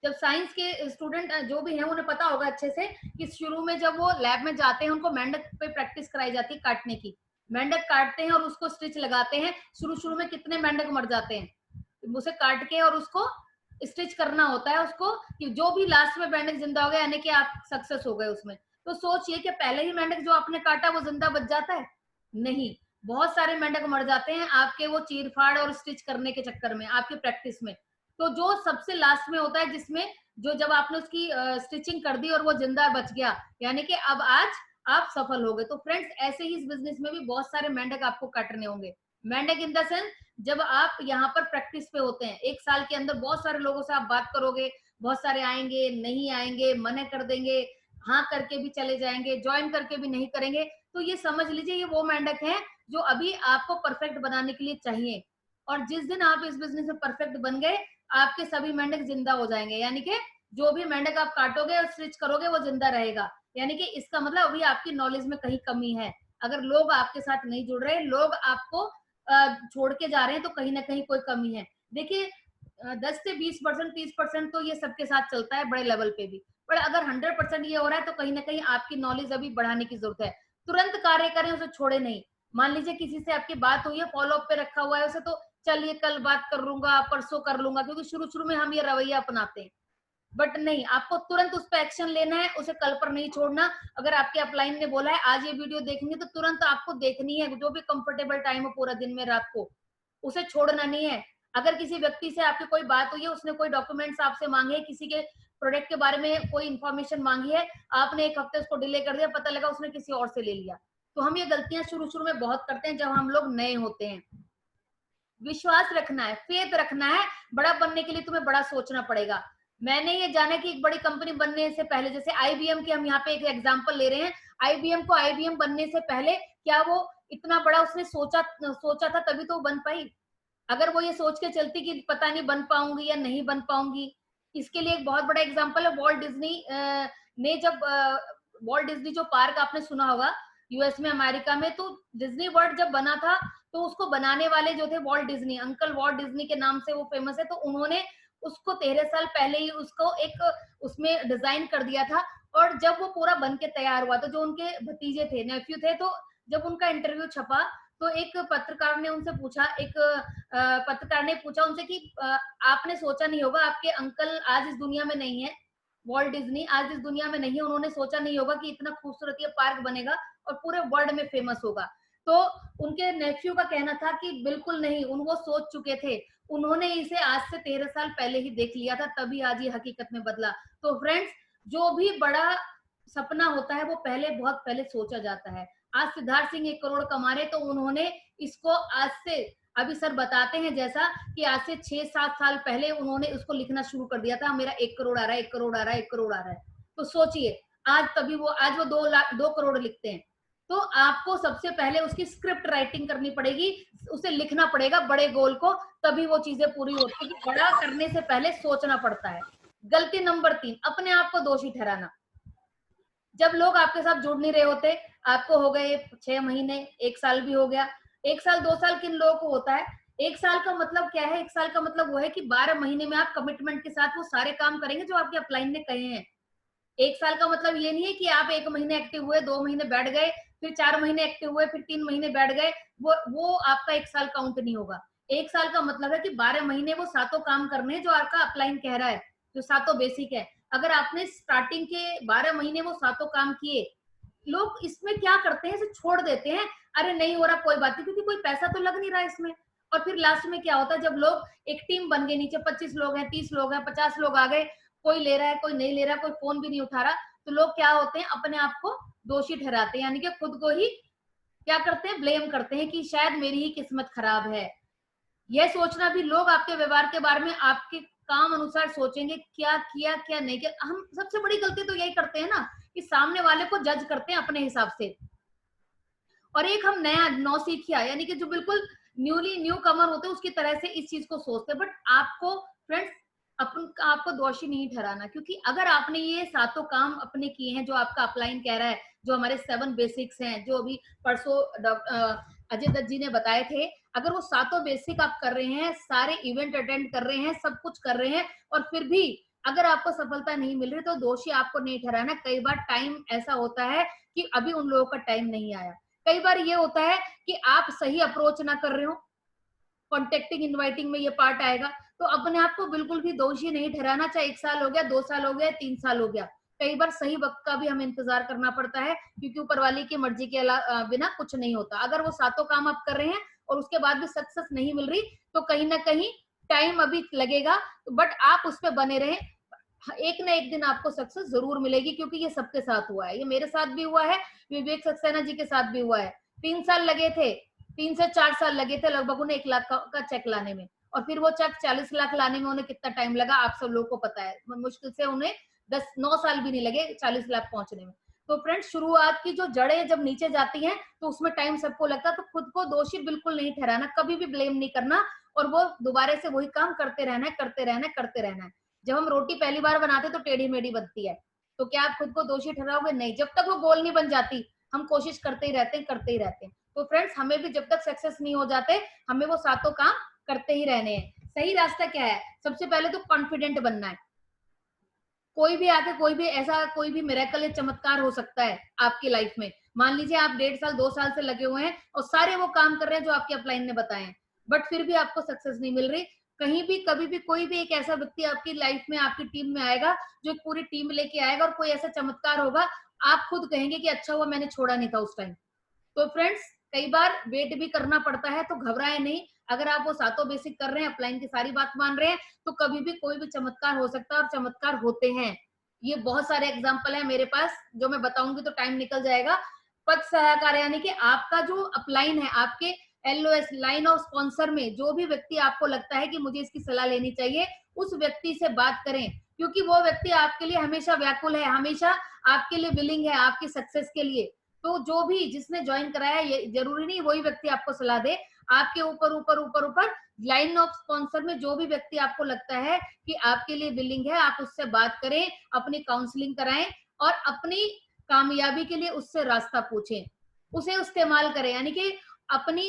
Speaker 1: जब साइंस के स्टूडेंट जो भी हैं, उन्हें पता होगा अच्छे से कि शुरू में जब वो लैब में जाते हैं, उनको मेंढक पे प्रैक्टिस कराई जाती है काटने की। मेंढक काटते हैं और उसको स्टिच लगाते हैं। शुरू शुरू में कितने मेंढक मर जाते हैं, उसे काट के और उसको स्टिच करना होता है उसको, कि जो भी लास्ट में मेंढक जिंदा हो गया यानी कि आप सक्सेस हो गए उसमें। तो सोचिए कि पहले ही मेंढक जो आपने काटा वो जिंदा बच जाता है? नहीं, बहुत सारे मेंढक मर जाते हैं आपके वो चीर फाड़ और स्टिच करने के चक्कर में, आपकी प्रैक्टिस में। तो जो सबसे लास्ट में होता है, जिसमें जो जब आपने उसकी स्टिचिंग कर दी और वो जिंदा बच गया, यानी कि अब आज आप सफल हो गए। तो फ्रेंड्स, ऐसे ही इस बिजनेस में भी बहुत सारे मेंढक आपको काटने होंगे। मेंढक इन द सेंस, जब आप यहाँ पर प्रैक्टिस पे होते हैं, 1 साल के अंदर बहुत सारे लोगों से आप बात करोगे, बहुत सारे आएंगे, नहीं आएंगे, मना कर देंगे, हाँ करके भी चले जाएंगे, ज्वाइन करके भी नहीं करेंगे। तो ये समझ लीजिए ये वो मेंढक हैं जो अभी आपको परफेक्ट बनाने के लिए चाहिए। और जिस दिन आप इस बिजनेस में परफेक्ट बन गए, आपके सभी मेंढक जिंदा हो जाएंगे। यानी कि जो भी मेंढक आप काटोगे और स्टिच करोगे वो जिंदा रहेगा। यानी कि इसका मतलब अभी आपकी नॉलेज में कहीं कमी है। अगर लोग आपके साथ नहीं जुड़ रहे, लोग आपको छोड़ के जा रहे हैं, तो कहीं ना कहीं कोई कमी है। देखिए 10 से 20%, 30% तो ये सबके साथ चलता है बड़े लेवल पे भी, पर अगर 100% ये हो रहा है तो कहीं ना कहीं आपकी नॉलेज अभी बढ़ाने की जरूरत है। तुरंत कार्य करें, उसे छोड़े नहीं। मान लीजिए किसी से आपकी बात हुई है, फॉलो अप पे रखा हुआ है उसे, तो चलिए कल बात कर लूंगा, परसों कर लूंगा, क्योंकि शुरू शुरू में हम ये रवैया अपनाते हैं। बट नहीं, आपको तुरंत उस पर एक्शन लेना है, उसे कल पर नहीं छोड़ना। अगर आपके अपलाइन ने बोला है आज ये वीडियो देखनी है, तो तुरंत आपको देखनी है, जो भी कंफर्टेबल टाइम हो पूरा दिन में, रात को, उसे छोड़ना नहीं है। अगर किसी व्यक्ति से आपकी कोई बात हुई है, उसने कोई डॉक्यूमेंट्स आपसे मांगे, किसी के प्रोडक्ट के बारे में कोई इन्फॉर्मेशन मांगी है, आपने 1 हफ्ते उसको डिले कर दिया, पता लगा उसने किसी और से ले लिया। तो हम ये गलतियां शुरू शुरू में बहुत करते हैं जब हम लोग नए होते हैं। विश्वास रखना है, फेथ रखना है। बड़ा बनने के लिए तुम्हें बड़ा सोचना पड़ेगा। मैंने ये जाना कि एक बड़ी कंपनी बनने से पहले, जैसे आईबीएम की हम यहाँ पे एक एग्जांपल ले रहे हैं, आईबीएम को आईबीएम बनने से पहले क्या वो इतना बड़ा उसने सोचा था तभी तो बन पाई? अगर वो ये सोच के चलती कि पता नहीं बन पाऊंगी या नहीं बन पाऊंगी। इसके लिए एक बहुत बड़ा एग्जांपल है वॉल्ट डिज्नी ने, जब वॉल्ट डिज्नी जो पार्क आपने सुना होगा यूएस में, अमेरिका में, तो डिज्नी वर्ल्ड जब बना था, तो उसको बनाने वाले जो थे Walt Disney, uncle Walt Disney के नाम से वो फेमस है। तो उन्होंने उसको 13 साल पहले ही उसको एक उसमें डिजाइन कर दिया था। और जब वो पूरा बन के तैयार हुआ, तो जो उनके भतीजे थे, नेफ्यू थे, तो जब उनका इंटरव्यू छपा, तो एक पत्रकार ने उनसे पूछा, एक पत्रकार ने पूछा उनसे कि आपने सोचा नहीं होगा, आपके अंकल आज इस दुनिया में नहीं है, वॉल्ट डिज्नी आज इस दुनिया में नहीं है, उन्होंने सोचा नहीं होगा कि इतना खूबसूरत ये पार्क बनेगा और पूरे वर्ल्ड में फेमस होगा। तो उनके नेफ्यू का कहना था कि बिल्कुल नहीं, वो सोच चुके थे, उन्होंने इसे आज से 13 साल पहले ही देख लिया था, तभी आज ये हकीकत में बदला। तो फ्रेंड्स, जो भी बड़ा सपना होता है वो पहले, बहुत पहले सोचा जाता है। आज सिद्धार्थ सिंह 1 करोड़ कमा रहे तो उन्होंने इसको आज से, अभी सर बताते हैं जैसा कि आज से 6-7 साल पहले उन्होंने उसको लिखना शुरू कर दिया था, मेरा 1 करोड़ आ रहा है, 1 करोड़ आ रहा है, 1 करोड़ आ रहा है। तो सोचिए आज, तभी वो आज वो 2 करोड़ लिखते हैं। तो आपको सबसे पहले उसकी स्क्रिप्ट राइटिंग करनी पड़ेगी, उसे लिखना पड़ेगा बड़े गोल को, तभी वो चीजें पूरी होती है। बड़ा करने से पहले सोचना पड़ता है। गलती नंबर 3, अपने आप को दोषी ठहराना। जब लोग आपके साथ जुड़ नहीं रहे होते, आपको हो गए 6 महीने, 1 साल भी हो गया, 1 साल 2 साल किन लोगों को होता है। 1 साल का मतलब क्या है? 1 साल का मतलब वो है कि 12 महीने में आप कमिटमेंट के साथ वो सारे काम करेंगे जो आपके अपलाइन ने कहे हैं। 1 साल का मतलब ये नहीं है कि आप 1 महीने एक्टिव हुए, 2 महीने बैठ गए, फिर 4 महीने एक्टिव हुए, फिर 3 महीने बैठ गए, वो आपका 1 साल काउंट नहीं होगा। 1 साल का मतलब है कि 12 महीने वो सातों काम करने हैं जो आपका अपलाइन कह रहा है, जो सातों बेसिक है। अगर आपने स्टार्टिंग के 12 महीने वो सातों काम किए, लोग इसमें क्या करते हैं, इसे छोड़ देते हैं, अरे नहीं हो रहा कोई बात नहीं, क्योंकि कोई पैसा तो लग नहीं रहा इसमें। और फिर लास्ट में क्या होता है, जब लोग एक टीम बन गए, नीचे 25 लोग हैं, 30 लोग हैं, 50 लोग आ गए, कोई ले रहा है, कोई नहीं ले रहा, कोई फोन भी नहीं उठा रहा, तो लोग क्या होते हैं, अपने आप को दोषी ठहराते हैं, यानी कि खुद को ही क्या करते हैं, ब्लेम करते हैं कि शायद मेरी ही किस्मत खराब है। यह सोचना भी, लोग आपके व्यवहार के बारे में आपके काम अनुसार सोचेंगे, क्या किया क्या नहीं किया। हम सबसे बड़ी गलती तो यही करते हैं ना, कि सामने वाले को जज करते हैं अपने हिसाब से। और एक हम नया नौसिखिया, यानी कि जो बिल्कुल न्यू कमर होते हैं, उसकी तरह से इस चीज को सोचते हैं। बट आपको फ्रेंड्स आपको दोषी नहीं ठहराना, क्योंकि अगर आपने ये सातों काम अपने किए हैं जो आपका अपलाइन कह रहा है, जो हमारे 7 बेसिक्स हैं, जो अभी परसों अजय दत्त जी ने बताए थे, अगर वो सातों बेसिक आप कर रहे हैं, सारे इवेंट अटेंड कर रहे हैं, सब कुछ कर रहे हैं, और फिर भी अगर आपको सफलता नहीं मिल रही, तो दोषी आपको नहीं ठहराना। कई बार टाइम ऐसा होता है कि अभी उन लोगों का टाइम नहीं आया। कई बार ये होता है कि आप सही अप्रोच ना कर रहे हो, कॉन्टेक्टिंग इनवाइटिंग में ये पार्ट आएगा। तो अपने आप को बिल्कुल भी दोषी नहीं ठहराना, चाहे 1 साल हो गया, 2 साल हो गया, 3 साल हो गया। कई बार सही वक्त का भी हमें इंतजार करना पड़ता है, क्योंकि ऊपर वाले की मर्जी के बिना कुछ नहीं होता। अगर वो सातों काम आप कर रहे हैं और उसके बाद भी सक्सेस नहीं मिल रही, तो कहीं ना कहीं टाइम अभी लगेगा, बट आप उस पर बने रहें। एक ना एक दिन आपको सक्सेस जरूर मिलेगी, क्योंकि ये सबके साथ हुआ है, ये मेरे साथ भी हुआ है, विवेक सक्सेना जी के साथ भी हुआ है। 3 साल लगे थे, 3 से 4 साल लगे थे लगभग उन्हें 1 लाख का चेक लाने में, और फिर वो चेक 40 लाख लाने में उन्हें कितना टाइम लगा, आप सब लोगों को पता है। मुश्किल से उन्हें 9 साल भी नहीं लगे 40 लाख पहुंचने में। तो फ्रेंड्स, शुरुआत की जो जड़ें जब नीचे जाती हैं, तो उसमें टाइम सबको लगता है। तो खुद को दोषी बिल्कुल नहीं ठहराना, कभी भी ब्लेम नहीं करना, और वो दोबारा से वही काम करते रहना है, करते रहना है, करते रहना है। जब हम रोटी पहली बार बनाते तो टेढ़ी मेढ़ी बनती है, तो क्या आप खुद को दोषी ठहराओगे? नहीं, जब तक वो गोल नहीं बन जाती, हम कोशिश करते ही रहते हैं, करते ही रहते हैं। तो फ्रेंड्स, हमें भी जब तक सक्सेस नहीं हो जाते, हमें वो सातों काम करते ही रहने हैं। सही रास्ता क्या है? सबसे पहले तो कॉन्फिडेंट बनना है। कोई भी आके, कोई भी ऐसा, कोई भी मिरेकल या चमत्कार हो सकता है आपकी लाइफ में। मान लीजिए आप 1.5 साल 2 साल से लगे हुए हैं और सारे वो काम कर रहे हैं जो आपके अपलाइन ने बताए हैं, बट फिर भी आपको सक्सेस नहीं मिल रही। कहीं भी कभी भी कोई भी एक ऐसा व्यक्ति आपकी लाइफ में, आपकी टीम में आएगा, जो एक पूरी टीम लेके आएगा, और कोई ऐसा चमत्कार होगा, आप खुद कहेंगे कि अच्छा हुआ मैंने छोड़ा नहीं था उस टाइम। तो फ्रेंड्स, कई बार वेट भी करना पड़ता है, तो घबराए नहीं। अगर आप वो सातों बेसिक कर रहे हैं, अपलाइन की सारी बात मान रहे हैं, तो कभी भी कोई भी चमत्कार हो सकता है, और चमत्कार होते हैं। ये बहुत सारे एग्जाम्पल है मेरे पास, जो मैं बताऊंगी तो टाइम निकल जाएगा। पद सलाहकार, यानी कि आपका जो अपलाइन है, आपके LOS लाइन ऑफ स्पॉन्सर में जो भी व्यक्ति आपको लगता है कि मुझे इसकी सलाह लेनी चाहिए, उस व्यक्ति से बात करें, क्योंकि वो व्यक्ति आपके लिए हमेशा व्याकुल है, हमेशा आपके लिए विलिंग है, आपकी सक्सेस के लिए। तो जो भी जिसने ज्वाइन कराया, ये जरूरी नहीं वही व्यक्ति आपको सलाह दे। आपके ऊपर ऊपर ऊपर ऊपर लाइन ऑफ स्पॉन्सर में जो भी व्यक्ति आपको लगता है कि आपके लिए विलिंग है, आप उससे बात करें, अपनी काउंसलिंग कराएं, और अपनी कामयाबी के लिए उससे रास्ता पूछें, उसे इस्तेमाल करें, यानी कि अपनी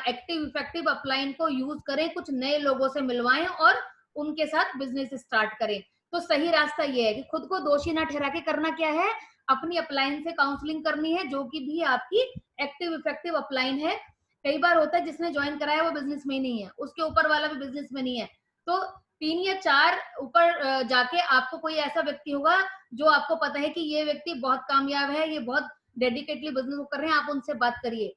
Speaker 1: एक्टिव इफेक्टिव अपलाइन को यूज करें, कुछ नए लोगों से मिलवाएं और उनके साथ बिजनेस स्टार्ट करें। तो सही रास्ता ये है कि खुद को दोषी ना ठहरा के करना क्या है, अपनी अपलाइन से काउंसलिंग करनी है, जो कि भी आपकी एक्टिव इफेक्टिव अपलाइन है। कई बार होता है जिसने ज्वाइन कराया वो बिजनेस में नहीं है, उसके ऊपर वाला भी बिजनेस में नहीं है, तो 3 या 4 ऊपर जाके आपको कोई ऐसा व्यक्ति होगा जो आपको पता है कि ये व्यक्ति बहुत कामयाब है, ये बहुत डेडिकेटली बिजनेस कर रहे हैं, आप उनसे बात करिए।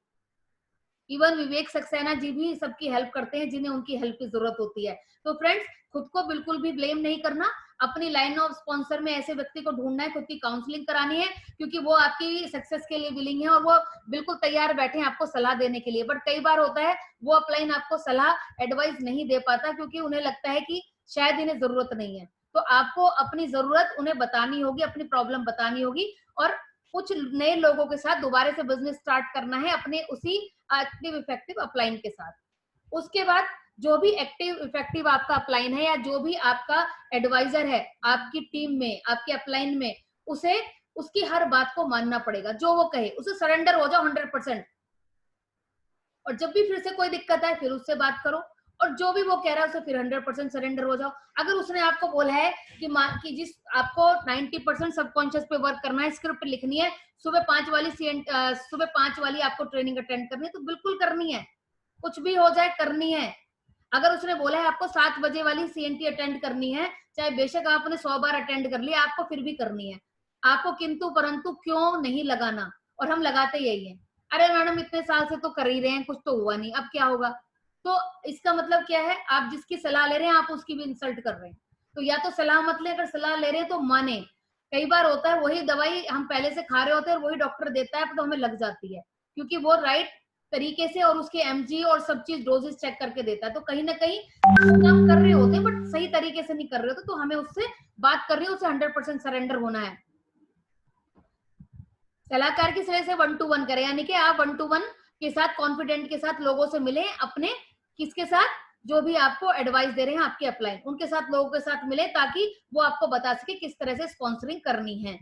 Speaker 1: इवन विवेक सक्सेना जी भी सबकी हेल्प करते हैं जिन्हें उनकी हेल्प की जरूरत होती है। तो फ्रेंड्स, खुद को बिल्कुल भी ब्लेम नहीं करना, अपनी लाइन ऑफ स्पॉन्सर में ऐसे व्यक्ति को ढूंढना है, खुद की काउंसलिंग करानी है, क्योंकि वो आपकी सक्सेस के लिए विलिंग है और वो बिल्कुल तैयार बैठे हैं आपको सलाह देने के लिए। बट कई बार होता है वो अपलाइन आपको सलाह एडवाइस नहीं दे पाता, क्योंकि उन्हें लगता है कि शायद इन्हें जरूरत नहीं है। तो आपको अपनी जरूरत उन्हें बतानी होगी, अपनी प्रॉब्लम बतानी होगी, और कुछ नए लोगों के साथ दोबारा से बिजनेस स्टार्ट करना है अपने उसी एक्टिव इफेक्टिव अपलाइन के साथ। उसके बाद जो भी एक्टिव इफेक्टिव आपका अपलाइन है या जो भी आपका एडवाइजर है आपकी टीम में, आपके अपलाइन में, उसे उसकी हर बात को मानना पड़ेगा। जो वो कहे उसे सरेंडर हो जाओ 100%। और जब भी फिर से कोई दिक्कत आए फिर उससे बात करो, और जो भी वो कह रहा है उसे फिर 100% सरेंडर हो जाओ। अगर उसने आपको बोला है कि जिस आपको 90% सबकॉन्शियस पे वर्क करना है, स्क्रिप्ट लिखनी है, सुबह 5 वाली आपको ट्रेनिंग अटेंड करनी है, तो बिल्कुल करनी है, कुछ भी हो जाए करनी है। अगर उसने बोला है आपको 7 बजे वाली CNT अटेंड करनी है, चाहे बेशक आपने 100 बार अटेंड कर लिया, आपको फिर भी करनी है। आपको किंतु परंतु क्यों नहीं लगाना, और हम लगाते यही है, अरे मैडम इतने साल से तो कर ही रहे हैं, कुछ तो हुआ नहीं, अब क्या होगा। तो इसका मतलब क्या है, आप जिसकी सलाह ले रहे हैं आप उसकी भी इंसल्ट कर रहे हैं। तो या तो सलाह मत लें, अगर सलाह ले रहे हैं तो माने। कई बार होता है वही दवाई हम पहले से खा रहे होते हैं और वही डॉक्टर देता है तो हमें लग जाती है, क्योंकि वो राइट तरीके से और उसके MG और सब चीज डोजेस चेक करके देता है। तो कहीं ना कहीं वो काम कर रहे होते हैं बट सही तरीके से नहीं कर रहे होते, तो हमें उससे बात कर रही है, उसे 100% सरेंडर होना है। सलाहकार की सलाह से 1 to 1 करें, यानी कि आप 1 to 1 के साथ कॉन्फिडेंट के साथ लोगों से मिले, अपने किसके साथ, जो भी आपको एडवाइस दे रहे हैं आपके अपलाइन, उनके साथ, लोगों के साथ मिले, ताकि वो आपको बता सके किस तरह से स्पॉन्सरिंग करनी है।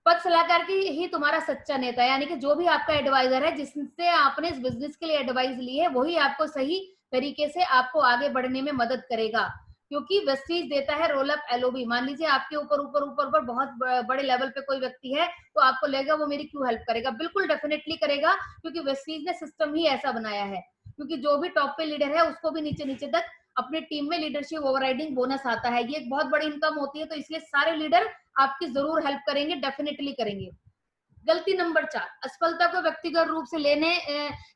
Speaker 1: पद सलाहकार की ही तुम्हारा सच्चा नेता है, यानी कि जो भी आपका एडवाइजर है, जिससे आपने इस बिजनेस के लिए एडवाइस ली है, वही आपको सही तरीके से आपको आगे बढ़ने में मदद करेगा। क्योंकि वेस्टीज देता है रोल अप LOB। मान लीजिए आपके ऊपर ऊपर ऊपर ऊपर बहुत बड़े लेवल पे कोई व्यक्ति है, तो आपको लगेगा वो मेरी क्यों हेल्प करेगा, बिल्कुल डेफिनेटली करेगा, क्योंकि वेस्टीज ने सिस्टम ही ऐसा बनाया है। क्योंकि जो भी टॉप पे लीडर है उसको भी नीचे नीचे तक अपनी टीम में लीडरशिप ओवरराइडिंग बोनस आता है, ये एक बहुत बड़ी इनकम होती है। तो इसलिए सारे लीडर आपकी जरूर हेल्प करेंगे, डेफिनेटली करेंगे। गलती नंबर 4, असफलता को व्यक्तिगत रूप से लेने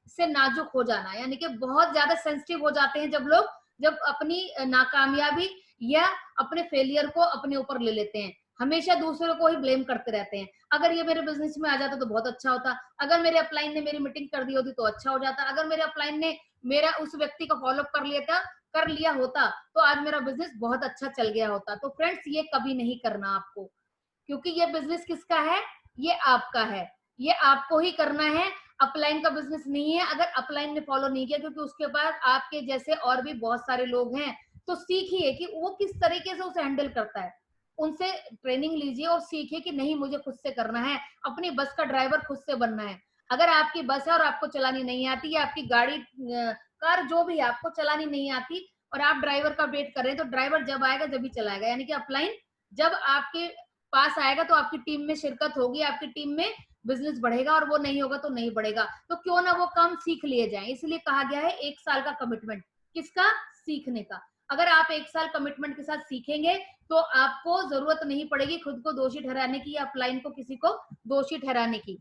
Speaker 1: से नाजुक हो जाना, यानी कि बहुत ज्यादा सेंसिटिव हो जाते हैं जब लोग, जब अपनी नाकामयाबी या अपने फेलियर को अपने ऊपर ले लेते हैं, हमेशा दूसरों को ही ब्लेम करते रहते हैं। अगर ये मेरे बिजनेस में आ जाता तो बहुत अच्छा होता, अगर मेरे अपलाइन ने मेरी मीटिंग कर दी होती तो अच्छा हो जाता, अगर मेरे अपलाइन ने मेरा उस व्यक्ति को फॉलो कर लिया होता तो आज मेरा बिजनेस बहुत अच्छा चल गया होता। तो फ्रेंड्स ये कभी नहीं करना आपको, क्योंकि ये बिजनेस किसका है, ये आपका है, ये आपको ही करना है, अपलाइन का बिजनेस नहीं है। अगर अपलाइन ने फॉलो नहीं किया, क्योंकि उसके पास आपके जैसे और भी बहुत सारे लोग हैं, तो सीखिए कि वो किस तरीके से उसे हैंडल करता है, उनसे ट्रेनिंग लीजिए और सीखिए कि नहीं मुझे खुद से करना है, अपनी बस का ड्राइवर खुद से बनना है। अगर आपकी बस है और आपको चलानी नहीं आती, या आपकी गाड़ी कार जो भी आपको चलानी नहीं आती और आप ड्राइवर का वेट कर रहे हैं, तो ड्राइवर जब आएगा जब ही चलाएगा, यानी कि अपलाइन जब आपके पास आएगा तो आपकी टीम में शिरकत होगी, आपकी टीम में बिजनेस बढ़ेगा, और वो नहीं होगा तो नहीं बढ़ेगा। तो क्यों ना वो काम सीख लिए जाए, इसलिए कहा गया है 1 साल का कमिटमेंट, किसका, सीखने का। अगर आप 1 साल कमिटमेंट के साथ सीखेंगे तो आपको जरूरत नहीं पड़ेगी खुद को दोषी ठहराने की या अपलाइन को किसी को दोषी ठहराने की।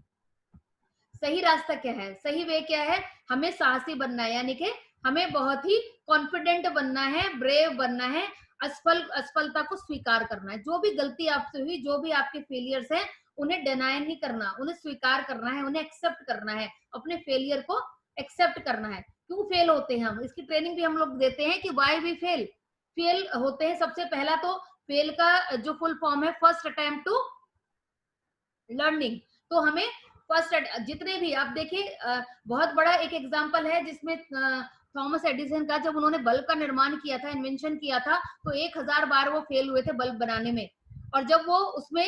Speaker 1: सही रास्ता क्या है, सही वे क्या है, हमें साहसी बनना है, यानी कि हमें बहुत ही कॉन्फिडेंट बनना है, ब्रेव बनना है, असफलता को स्वीकार करना है। जो भी गलती आपसे हुई, जो भी आपके फेलियर्स हैं, उन्हें डिनाई नहीं करना, उन्हें स्वीकार करना है, उन्हें एक्सेप्ट करना है, अपने फेलियर को एक्सेप्ट करना है। क्यों फेल होते हैं हम, इसकी ट्रेनिंग भी हम लोग देते हैं कि वाई वी फेल। फेल होते हैं, सबसे पहला तो फेल का जो फुल फॉर्म है फर्स्ट अटेम्प्ट टू लर्निंग। तो हमें फर्स्ट जितने भी आप देखिए, बहुत बड़ा एक एग्जांपल है जिसमें थॉमस एडिसन का, जब उन्होंने बल्ब का निर्माण किया था, इन्वेंशन किया था, तो 1000 बार वो फेल हुए थे बल्ब बनाने में। और जब वो उसमें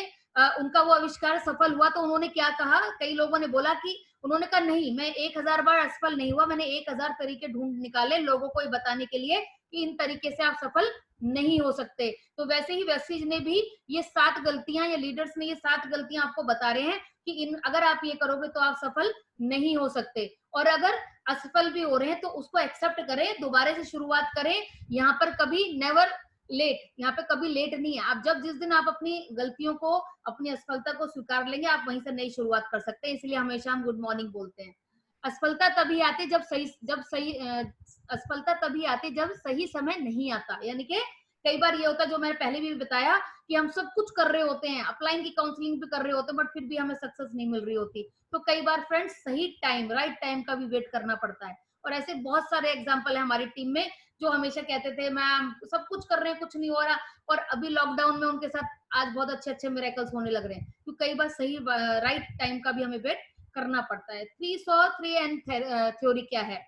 Speaker 1: उनका वो आविष्कार सफल हुआ तो उन्होंने क्या कहा, कई लोगों ने बोला कि, उन्होंने कहा नहीं, मैं 1000 बार असफल नहीं हुआ, मैंने 1000 तरीके ढूंढ निकाले लोगों को बताने के लिए कि इन तरीके से आप सफल नहीं हो सकते। तो वैसे ही वेस्टीज ने भी ये 7 गलतियां, या लीडर्स ने ये 7 गलतियां आपको बता रहे हैं कि अगर आप ये करोगे तो आप सफल नहीं हो सकते। और अगर असफल भी हो रहे हैं तो उसको एक्सेप्ट करें, दोबारा से शुरुआत करें। यहाँ पर कभी नेवर लेट, यहाँ पे कभी लेट नहीं है। आप जिस दिन आप अपनी गलतियों को, अपनी असफलता को स्वीकार लेंगे, आप वहीं से नई शुरुआत कर सकते हैं। इसलिए हमेशा हम गुड मॉर्निंग बोलते हैं। असफलता तभी आती असफलता तभी आती जब सही समय नहीं आता, यानी कि कई बार ये होता है, जो मैंने पहले भी बताया, कि हम सब कुछ कर रहे होते हैं, अपलाइन की काउंसलिंग भी कर रहे होते हैं, बट फिर भी हमें सक्सेस नहीं मिल रही होती। तो कई बार फ्रेंड्स सही टाइम, राइट टाइम का भी वेट करना पड़ता है। और ऐसे बहुत सारे एग्जाम्पल है हमारी टीम में, जो हमेशा कहते थे मैम सब कुछ कर रहे हैं, कुछ नहीं हो रहा, और अभी लॉकडाउन में उनके साथ आज बहुत अच्छे अच्छे मिरेकल्स होने लग रहे हैं। तो कई बार सही राइट टाइम का भी हमें वेट करना पड़ता है। 303 एंड थ्योरी क्या है?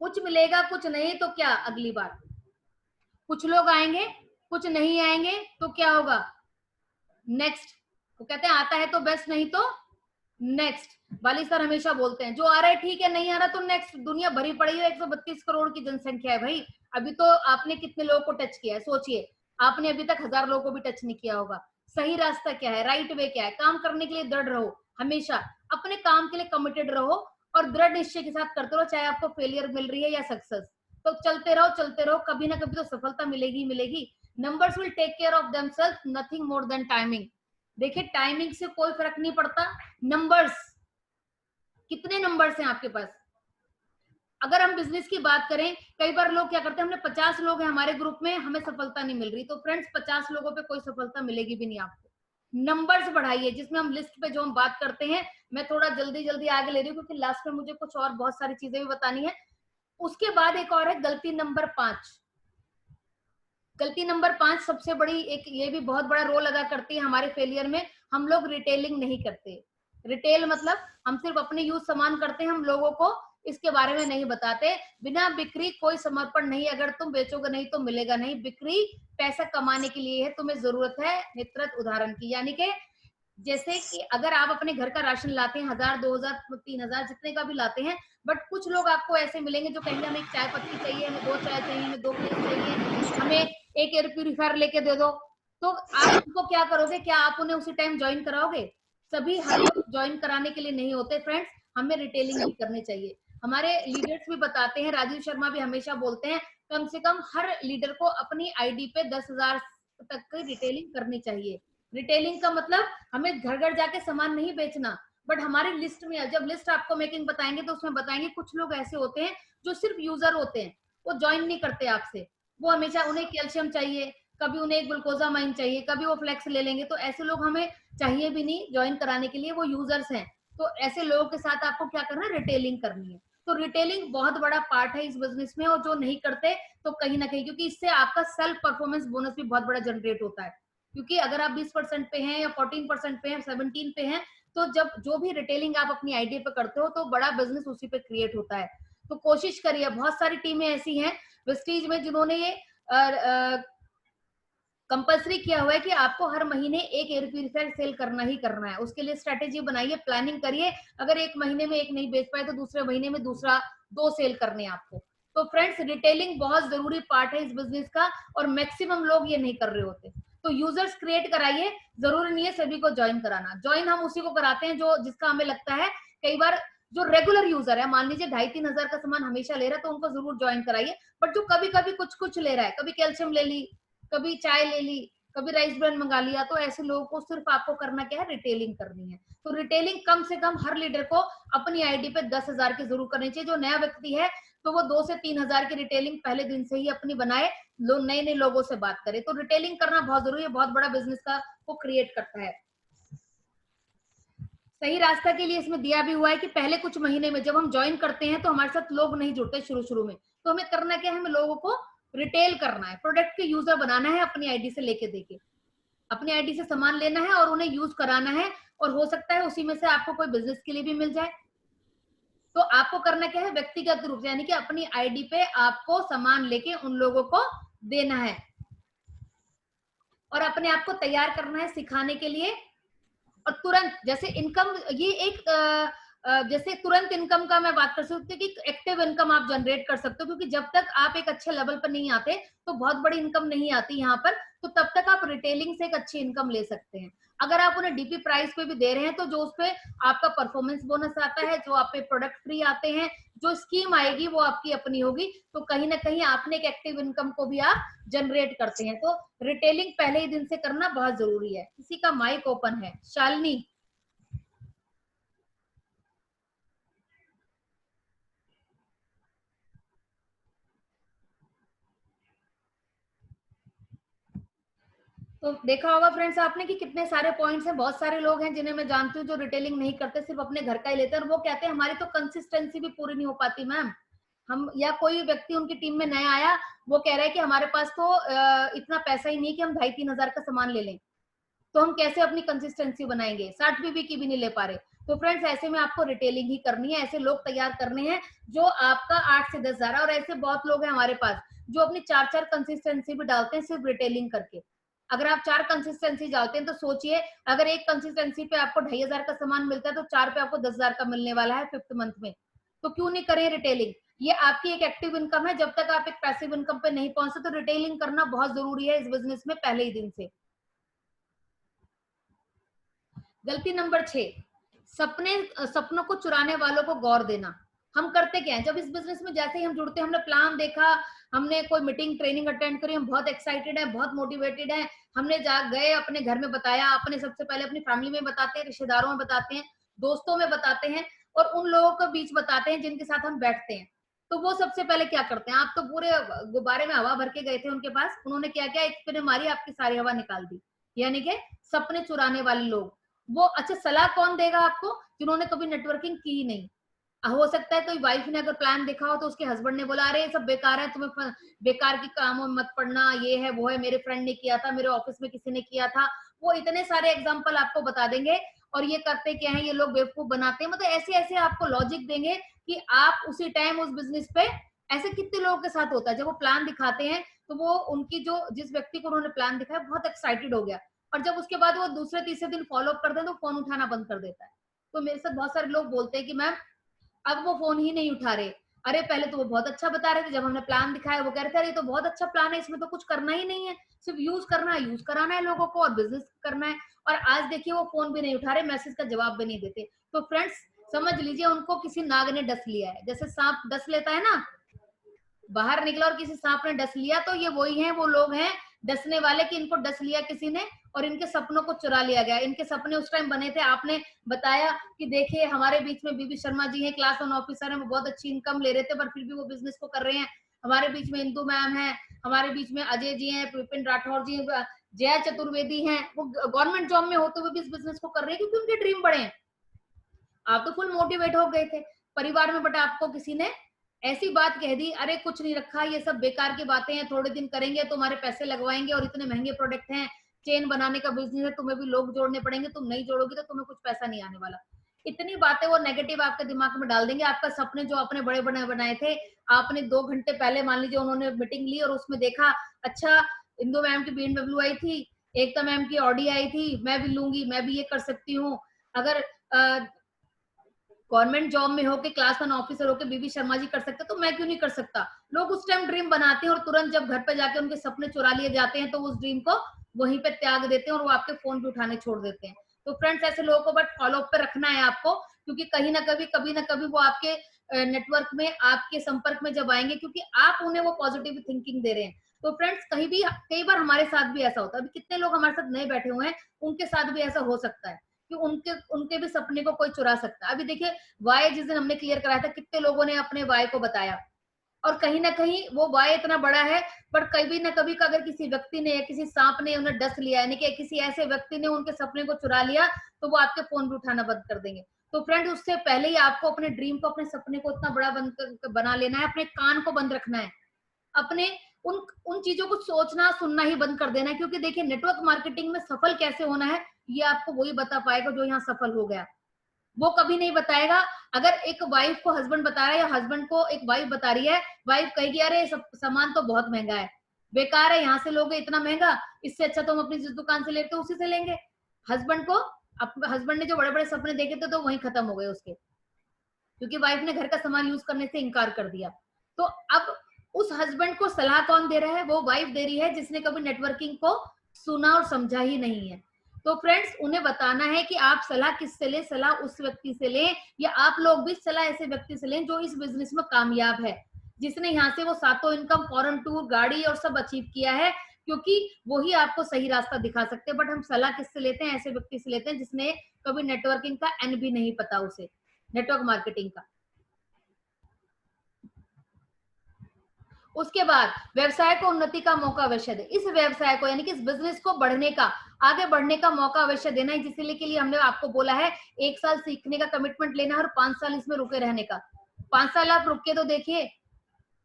Speaker 1: कुछ मिलेगा, कुछ नहीं तो क्या अगली बार। कुछ लोग आएंगे, कुछ नहीं आएंगे तो क्या होगा? नेक्स्ट। वो कहते हैं आता है तो बेस्ट, नहीं तो नेक्स्ट। वाली सर हमेशा बोलते हैं जो आ रहा है ठीक है, नहीं आ रहा तो नेक्स्ट। दुनिया भरी पड़ी है, 132 करोड़ की जनसंख्या है भाई। अभी तो आपने कितने लोगों को टच किया है सोचिए। आपने अभी तक 1000 लोगों को भी टच नहीं किया होगा। सही रास्ता क्या है, राइट वे क्या है? काम करने के लिए दृढ़ रहो, हमेशा अपने काम के लिए कमिटेड रहो, और दृढ़ निश्चय के साथ करते रहो, चाहे आपको फेलियर मिल रही है या सक्सेस। तो चलते रहो चलते रहो, कभी ना कभी तो सफलता मिलेगी मिलेगी। Numbers will take care of themself, nothing more than timing. देखिए टाइमिंग से कोई फर्क नहीं पड़ता, नंबर्स, कितने नंबर्स हैं आपके पास। अगर हम बिजनेस की बात करें, कई बार लोग क्या करते हैं, हमने 50 लोग हैं हमारे ग्रुप में, हमें सफलता नहीं मिल रही। तो फ्रेंड्स 50 लोगों पे कोई सफलता मिलेगी भी नहीं आपको। नंबर्स बढ़ाइए, जिसमें हम लिस्ट पे जो हम बात करते हैं, मैं थोड़ा जल्दी जल्दी आगे ले रही हूँ क्योंकि लास्ट में मुझे कुछ और बहुत सारी चीजें भी बतानी है। उसके बाद एक और है गलती नंबर 5। गलती नंबर 5 सबसे बड़ी, एक ये भी बहुत बड़ा रोल अदा करती है हमारे फेलियर में। हम लोग रिटेलिंग नहीं करते। रिटेल मतलब हम सिर्फ अपने यूज सामान करते हैं, हम लोगों को इसके बारे में नहीं बताते। बिना बिक्री कोई समर्पण नहीं, अगर तुम बेचोगे नहीं तो मिलेगा नहीं। बिक्री पैसा कमाने के लिए है, तुम्हें जरूरत है नेतृत्व उदाहरण की। यानी कि जैसे कि अगर आप अपने घर का राशन लाते हैं 1000 2000 3000 जितने का भी लाते हैं, बट कुछ लोग आपको ऐसे मिलेंगे जो कहेंगे हमें एक चाय पत्ती चाहिए, हमें 2 चाय चाहिए, हमें 2 प्लेट चाहिए, हमें एक एयर प्यूरिफायर लेके दे दो। तो आप उनको क्या करोगे? क्या आप उन्हें उसी टाइम ज्वाइन कराओगे? सभी हर लोग ज्वाइन कराने के लिए नहीं होते फ्रेंड्स। हमें रिटेलिंग भी करनी चाहिए। हमारे लीडर्स भी बताते हैं, राजीव शर्मा भी हमेशा बोलते हैं, कम से कम हर लीडर को अपनी आईडी पे 10,000 तक की रिटेलिंग करनी चाहिए। रिटेलिंग का मतलब हमें घर घर जाके सामान नहीं बेचना, बट हमारी लिस्ट में, जब लिस्ट आपको मेकिंग बताएंगे तो उसमें बताएंगे कुछ लोग ऐसे होते हैं जो सिर्फ यूजर होते हैं, वो ज्वाइन नहीं करते आपसे। वो हमेशा उन्हें कैल्शियम चाहिए, कभी उन्हें एक ग्लूकोजामाइन चाहिए, कभी वो फ्लेक्स ले लेंगे। तो ऐसे लोग हमें चाहिए भी नहीं ज्वाइन कराने के लिए, वो यूजर्स हैं। तो ऐसे लोगों के साथ आपको क्या करना है? रिटेलिंग करनी है। तो रिटेलिंग बहुत बड़ा पार्ट है इस बिजनेस में, और जो नहीं करते तो कहीं ना कहीं, क्योंकि इससे आपका सेल्फ परफॉर्मेंस बोनस भी बहुत बड़ा जनरेट होता है। क्योंकि अगर आप 20% पे हैं या 14% पे हैं, 17 पे हैं, तो जब जो भी रिटेलिंग आप अपनी आईडी पे करते हो तो बड़ा बिजनेस उसी पे क्रिएट होता है। तो कोशिश करिए। बहुत सारी टीमें ऐसी हैं वेस्टीज में जिन्होंने ये कंपल्सरी किया हुआ है कि आपको हर महीने एक एयर प्यूरिफायर सेल करना ही करना है। उसके लिए स्ट्रेटेजी बनाइए, प्लानिंग करिए। अगर एक महीने में एक नहीं बेच पाए तो दूसरे महीने में दूसरा 2 सेल करने हैं आपको। तो फ्रेंड्स रिटेलिंग बहुत जरूरी पार्ट है इस बिजनेस का, और मैक्सिमम लोग ये नहीं कर रहे होते। तो यूजर्स क्रिएट कराइए, जरूरी नहीं है सभी को ज्वाइन कराना। ज्वाइन हम उसी को कराते हैं जो जिसका हमें लगता है। कई बार जो रेगुलर यूजर है, मान लीजिए 2,500-3,000 का सामान हमेशा ले रहा है, तो उनको जरूर ज्वाइन कराइए। बट जो कभी कभी कुछ कुछ ले रहा है, कभी कैल्शियम ले ली, कभी चाय ले ली, कभी राइस ब्रांड मंगा लिया, तो ऐसे लोगों को सिर्फ आपको करना क्या है? रिटेलिंग करनी है। तो रिटेलिंग कम से कम हर लीडर को अपनी आईडी पे 10,000 की जरूर करनी चाहिए। जो नया व्यक्ति है तो वो 2 से 3,000 की रिटेलिंग पहले दिन से ही अपनी बनाए, लोग नए नए लोगों से बात करे। तो रिटेलिंग करना बहुत जरूरी है, बहुत बड़ा बिजनेस का वो क्रिएट करता है। सही रास्ता के लिए इसमें दिया भी हुआ है कि पहले कुछ महीने में जब हम ज्वाइन करते हैं तो हमारे साथ लोग नहीं जुड़ते शुरू शुरू में, तो हमें करना क्या है? हमें लोगों को रिटेल करना है, प्रोडक्ट के यूजर बनाना है, अपनी आईडी से लेके देके अपनी आईडी से सामान लेना है और उन्हें यूज कराना है। और हो सकता है उसी में से आपको कोई बिजनेस के लिए भी मिल जाए। तो आपको करना क्या है? व्यक्तिगत रूप से, यानी कि अपनी आईडी पे आपको सामान लेके उन लोगों को देना है, और अपने आप को तैयार करना है सिखाने के लिए। और तुरंत जैसे इनकम, ये एक जैसे तुरंत इनकम का मैं बात कर सकती हूँ कि एक्टिव इनकम आप जनरेट कर सकते हो, क्योंकि जब तक आप एक अच्छे लेवल पर नहीं आते तो बहुत बड़ी इनकम नहीं आती यहाँ पर। तो तब तक आप रिटेलिंग से एक अच्छी इनकम ले सकते हैं। अगर आप उन्हें डीपी प्राइस पे भी दे रहे हैं तो जो उसपे आपका परफॉर्मेंस बोनस आता है, जो आप पे प्रोडक्ट फ्री आते हैं, जो स्कीम आएगी वो आपकी अपनी होगी। तो कहीं ना कहीं आपने एक एक्टिव इनकम को भी आप जनरेट करते हैं। तो रिटेलिंग पहले ही दिन से करना बहुत जरूरी है। किसी का माइक ओपन है? शालिनी। तो देखा होगा फ्रेंड्स आपने कि कितने सारे पॉइंट्स हैं। बहुत सारे लोग हैं जिन्हें मैं जानती हूँ जो रिटेलिंग नहीं करते, सिर्फ अपने घर का ही लेते हैं, और वो कहते हैं हमारी तो कंसिस्टेंसी भी पूरी नहीं हो पाती मैम। हम या कोई व्यक्ति उनकी टीम में नया आया, वो कह रहा है कि हमारे पास तो इतना पैसा ही नहीं कि हम 2,500-3,000 का सामान ले लें, तो हम कैसे अपनी कंसिस्टेंसी बनाएंगे, 60 बीबी की भी नहीं ले पा रहे। तो फ्रेंड्स ऐसे में आपको रिटेलिंग ही करनी है, ऐसे लोग तैयार करने हैं जो आपका 8 से 10,000, और ऐसे बहुत लोग हैं हमारे पास जो अपनी 4-4 कंसिस्टेंसी भी डालते हैं सिर्फ रिटेलिंग करके। अगर आप 4 कंसिस्टेंसी डालते हैं तो सोचिए, अगर एक कंसिस्टेंसी पे आपको 2,500 का सामान मिलता है तो 4 पे आपको 10,000 का मिलने वाला है 5th मंथ में। तो क्यों नहीं करें रिटेलिंग? ये आपकी एक एक्टिव इनकम है। जब तक आप एक पैसिव इनकम पे नहीं पहुंचते तो रिटेलिंग करना बहुत जरूरी है इस बिजनेस में पहले ही दिन से। गलती नंबर 6, सपनों को चुराने वालों को गौर देना। हम करते क्या है, जब इस बिजनेस में जैसे ही हम जुड़ते हैं, हमने प्लान देखा, हमने कोई मीटिंग ट्रेनिंग अटेंड करी, हम बहुत एक्साइटेड है, बहुत मोटिवेटेड है, हमने जा गए अपने घर में बताया, अपने सबसे पहले अपनी फैमिली में बताते हैं, रिश्तेदारों में बताते हैं, दोस्तों में बताते हैं, और उन लोगों के बीच बताते हैं जिनके साथ हम बैठते हैं। तो वो सबसे पहले क्या करते हैं, आप तो पूरे गुब्बारे में हवा भर के गए थे उनके पास, उन्होंने क्या किया, एक स्पिन मारी, आपकी सारी हवा निकाल दी। यानी कि सपने चुराने वाले लोग। वो अच्छा, सलाह कौन देगा आपको, जिन्होंने कभी नेटवर्किंग की ही नहीं। हो सकता है कोई वाइफ ने अगर प्लान देखा हो तो उसके हस्बैंड ने बोला अरे ये सब बेकार है, तुम्हें बेकार की कामों में मत पड़ना, ये है वो है, मेरे फ्रेंड ने किया था, मेरे ऑफिस में किसी ने किया था। वो इतने सारे एग्जांपल आपको बता देंगे, और ये करते क्या है, ये लोग बेवकूफ बनाते हैं, मतलब ऐसे ऐसे आपको लॉजिक देंगे कि आप उसी टाइम उस बिजनेस पे, ऐसे कितने लोगों के साथ होता है, जब वो प्लान दिखाते हैं तो वो उनकी जो जिस व्यक्ति को उन्होंने प्लान दिखाया बहुत एक्साइटेड हो गया, और जब उसके बाद वो दूसरे तीसरे दिन फॉलो अप करते हैं तो फोन उठाना बंद कर देता है। तो मेरे साथ बहुत सारे लोग बोलते हैं कि मैम अब वो फोन ही नहीं उठा रहे। अरे पहले तो वो बहुत अच्छा बता रहे थे, जब हमने प्लान दिखाया वो कह रहे थे अरे ये तो बहुत अच्छा प्लान है, इसमें तो कुछ करना ही नहीं है, सिर्फ यूज करना है, यूज कराना है लोगों को और बिजनेस करना है। और आज देखिए वो फोन भी नहीं उठा रहे, मैसेज का जवाब भी नहीं देते। तो फ्रेंड्स समझ लीजिए उनको किसी नाग ने डस लिया है, जैसे सांप डस लेता है ना, बाहर निकला और किसी सांप ने डस लिया, तो ये वही हैं, वो लोग हैं डसने वाले कि इनको डस लिया किसी ने और इनके सपनों को चुरा लिया गया। इनके सपने उस टाइम बने थे, आपने बताया कि देखिए हमारे बीच में बीबी शर्मा जी हैं, क्लास 1 ऑफिसर हैं, वो बहुत अच्छी इनकम ले रहे थे पर फिर भी वो बिजनेस को कर रहे हैं। हमारे बीच में इंदू मैम है, हमारे बीच में अजय जी हैं, विपिन राठौर जी, जया चतुर्वेदी हैं, वो गवर्नमेंट जॉब में होते हुए भी इस बिजनेस को कर रहे हैं क्योंकि उनके ड्रीम बड़े हैं। आप तो फुल मोटिवेट हो गए थे परिवार में, बट आपको किसी ने ऐसी बात कह दी, अरे कुछ नहीं रखा, ये सब बेकार की बातें हैं, थोड़े दिन करेंगे तुम्हारे पैसे लगवाएंगे और इतने महंगे प्रोडक्ट हैं, चेन बनाने का बिजनेस है, तुम्हें भी लोग जोड़ने पड़ेंगे, तुम नहीं जोड़ोगी तो तुम्हें कुछ पैसा नहीं आने वाला। इतनी बातें वो नेगेटिव आपके दिमाग में डाल देंगे। आपका सपने जो आपने बड़े बड़े बनाए थे, आपने 2 घंटे पहले मान लीजिए उन्होंने मीटिंग ली और उसमें देखा अच्छा इंदू मैम की BMW आई थी, एकता मैम की ऑडी आई थी, मैं भी लूंगी, मैं भी ये कर सकती हूँ। अगर गवर्नमेंट जॉब में होके क्लास 1 ऑफिसर होके बीबी शर्मा जी कर सकते तो मैं क्यों नहीं कर सकता। लोग उस टाइम ड्रीम बनाते हैं और तुरंत जब घर पे जाके उनके सपने चुरा लिए जाते हैं तो उस ड्रीम को वहीं पे त्याग देते हैं और वो आपके फोन भी उठाने छोड़ देते हैं। तो फ्रेंड्स ऐसे लोगों को बट फॉलो अप पे रखना है आपको, क्योंकि कहीं ना कभी ना कभी वो आपके नेटवर्क में, आपके संपर्क में जब आएंगे, क्योंकि आप उन्हें वो पॉजिटिव थिंकिंग दे रहे हैं। तो फ्रेंड्स कहीं भी, कई बार हमारे साथ भी ऐसा होता है, अभी कितने लोग हमारे साथ नए बैठे हुए हैं, उनके साथ भी ऐसा हो सकता है कि उनके उनके भी सपने को कोई चुरा सकता है। अभी देखिए वाई जिस दिन हमने क्लियर कराया था, कितने लोगों ने अपने वाई को बताया, और कहीं ना कहीं वो वाई इतना बड़ा है, पर कभी ना कभी अगर किसी व्यक्ति ने या किसी सांप ने उन्हें डस लिया, यानी कि किसी ऐसे व्यक्ति ने उनके सपने को चुरा लिया, तो वो आपके फोन भी उठाना बंद कर देंगे। तो फ्रेंड उससे पहले ही आपको अपने ड्रीम को, अपने सपने को इतना बड़ा बना लेना है, अपने कान को बंद रखना है, अपने उन उन चीजों को सोचना सुनना ही बंद कर देना है। क्योंकि देखिए नेटवर्क मार्केटिंग में सफल कैसे होना है, ये आपको वही बता पाएगा जो यहाँ सफल हो गया, वो कभी नहीं बताएगा। अगर एक वाइफ को हस्बैंड बता रहा है या हस्बैंड को एक वाइफ बता रही है, वाइफ कहेगी अरे सब सामान तो बहुत महंगा है, बेकार है, यहाँ से लोगे इतना महंगा, इससे अच्छा तो हम अपनी जिस दुकान से लेते उसी से लेंगे। हस्बैंड को, हस्बैंड ने जो बड़े बड़े सपने देखे थे तो वही खत्म हो गए उसके, क्योंकि वाइफ ने घर का सामान यूज करने से इनकार कर दिया। तो अब उस हस्बैंड को सलाह कौन दे रहा है, वो वाइफ दे रही है जिसने कभी नेटवर्किंग को सुना और समझा ही नहीं है। तो फ्रेंड्स उन्हें बताना है कि आप सलाह किससे लें, सलाह उस व्यक्ति से लें, या आप लोग भी सलाह ऐसे व्यक्ति से लें जो इस बिजनेस में कामयाब है, जिसने यहाँ से वो सातों इनकम, फॉरेन टूर, गाड़ी और सब अचीव किया है, क्योंकि वही आपको सही रास्ता दिखा सकते हैं। बट हम सलाह किससे लेते हैं, ऐसे व्यक्ति से लेते हैं जिसने कभी नेटवर्किंग का एन भी नहीं पता उसे, नेटवर्क मार्केटिंग का। उसके बाद व्यवसाय को उन्नति का मौका अवश्य दे। इस व्यवसाय को यानी कि इस बिजनेस को बढ़ने का, आगे बढ़ने का मौका अवश्य देना है, जिसके लिए हमने आपको बोला है 1 साल सीखने का कमिटमेंट लेना है और 5 साल इसमें रुके रहने का। 5 साल आप रुक के तो देखिए,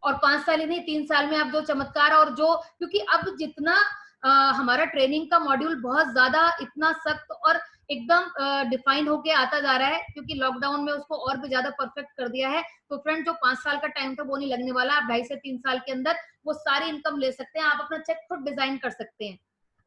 Speaker 1: और 5 साल ही नहीं 3 साल में आप जो चमत्कार, और जो क्योंकि अब जितना हमारा ट्रेनिंग का मॉड्यूल बहुत ज्यादा इतना सख्त और एकदम डिफाइन होके आता जा रहा है, क्योंकि लॉकडाउन में उसको और भी ज्यादा परफेक्ट कर दिया है। तो फ्रेंड, जो 5 साल का टाइम था वो नहीं लगने वाला, आप 2.5 से 3 साल के अंदर वो सारी इनकम ले सकते हैं। आप अपना चेक खुद डिजाइन कर सकते हैं।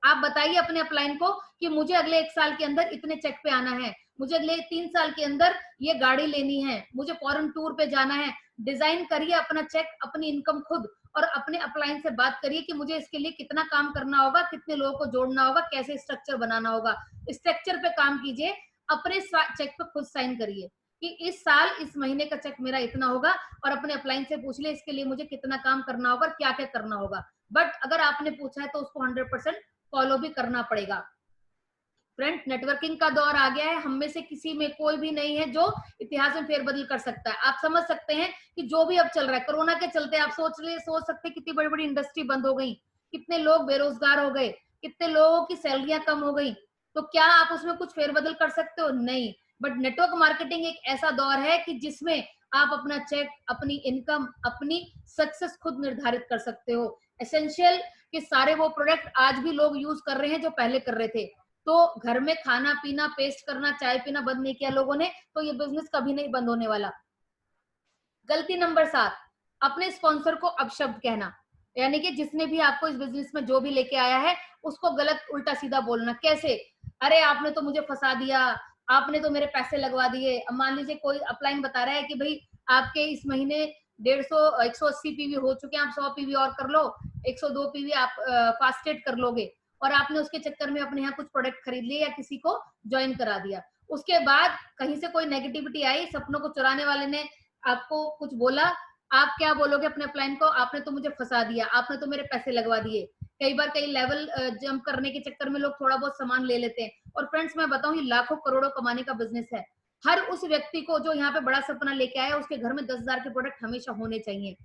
Speaker 1: आप बताइए अपने अपलाइन को कि मुझे अगले 1 साल के अंदर इतने चेक पे आना है, मुझे अगले 3 साल के अंदर ये गाड़ी लेनी है, मुझे फॉरेन टूर पे जाना है। डिजाइन करिए अपना चेक, अपनी इनकम खुद, और अपने अपलाइन से बात करिए कि मुझे इसके लिए कितना काम करना होगा, कितने लोगों को जोड़ना होगा, कैसे स्ट्रक्चर बनाना होगा। स्ट्रक्चर पे काम कीजिए, अपने चेक पे खुद साइन करिए कि इस साल इस महीने का चेक मेरा इतना होगा, और अपने अपलाइन से पूछ ले इसके लिए मुझे कितना काम करना होगा, क्या क्या करना होगा। बट अगर आपने पूछा है तो उसको 100% फॉलो भी करना पड़ेगा। फ्रेंड, नेटवर्किंग का दौर आ गया है, हम में से किसी में कोई भी नहीं है जो इतिहास में फेरबदल कर सकता है। आप समझ सकते हैं कि जो भी अब चल रहा है कोरोना के चलते, आप सोच सकते हैं कितनी बड़ी बड़ी इंडस्ट्री बंद हो गई, कितने लोग बेरोजगार हो गए, कितने लोगों की सैलरियां कम हो गई। तो क्या आप उसमें कुछ फेरबदल कर सकते हो? नहीं। बट नेटवर्क मार्केटिंग एक ऐसा दौर है कि जिसमें आप अपना चेक, अपनी इनकम, अपनी सक्सेस खुद निर्धारित कर सकते हो। एसेंशियल के सारे वो प्रोडक्ट आज भी लोग यूज कर रहे हैं जो पहले कर रहे थे। तो घर में खाना पीना, पेस्ट करना, चाय पीना बंद नहीं किया लोगों ने, तो ये बिजनेस कभी नहीं बंद होने वाला। गलती नंबर 7, अपने स्पॉन्सर को अपशब्द कहना, यानी कि जिसने भी आपको इस बिजनेस में जो भी लेके आया है उसको गलत उल्टा सीधा बोलना। कैसे? अरे आपने तो मुझे फंसा दिया, आपने तो मेरे पैसे लगवा दिए। अब मान लीजिए कोई अपलाइन बता रहा है कि भाई आपके इस महीने 150 180 पीवी हो चुके हैं, आप 100 पीवी और कर लो, 102 पीवी आप फास्टेड कर लोगे, और आपने उसके चक्कर में अपने यहाँ कुछ प्रोडक्ट खरीद लिए या किसी को ज्वाइन करा दिया। उसके बाद कहीं से कोई नेगेटिविटी आई, सपनों को चुराने वाले ने आपको कुछ बोला, आप क्या बोलोगे अपने अपलाइन को? आपने तो मुझे फंसा दिया, आपने तो मेरे पैसे लगवा दिए। कई बार कई लेवल जंप करने के चक्कर में लोग थोड़ा बहुत सामान ले लेते हैं। और फ्रेंड्स, मैं बताऊं, ये लाखों करोड़ों कमाने का बिजनेस है। हर उस व्यक्ति को जो यहाँ पे बड़ा सपना लेके आया, उसके घर में 10,000 के प्रोडक्ट हमेशा होने चाहिए।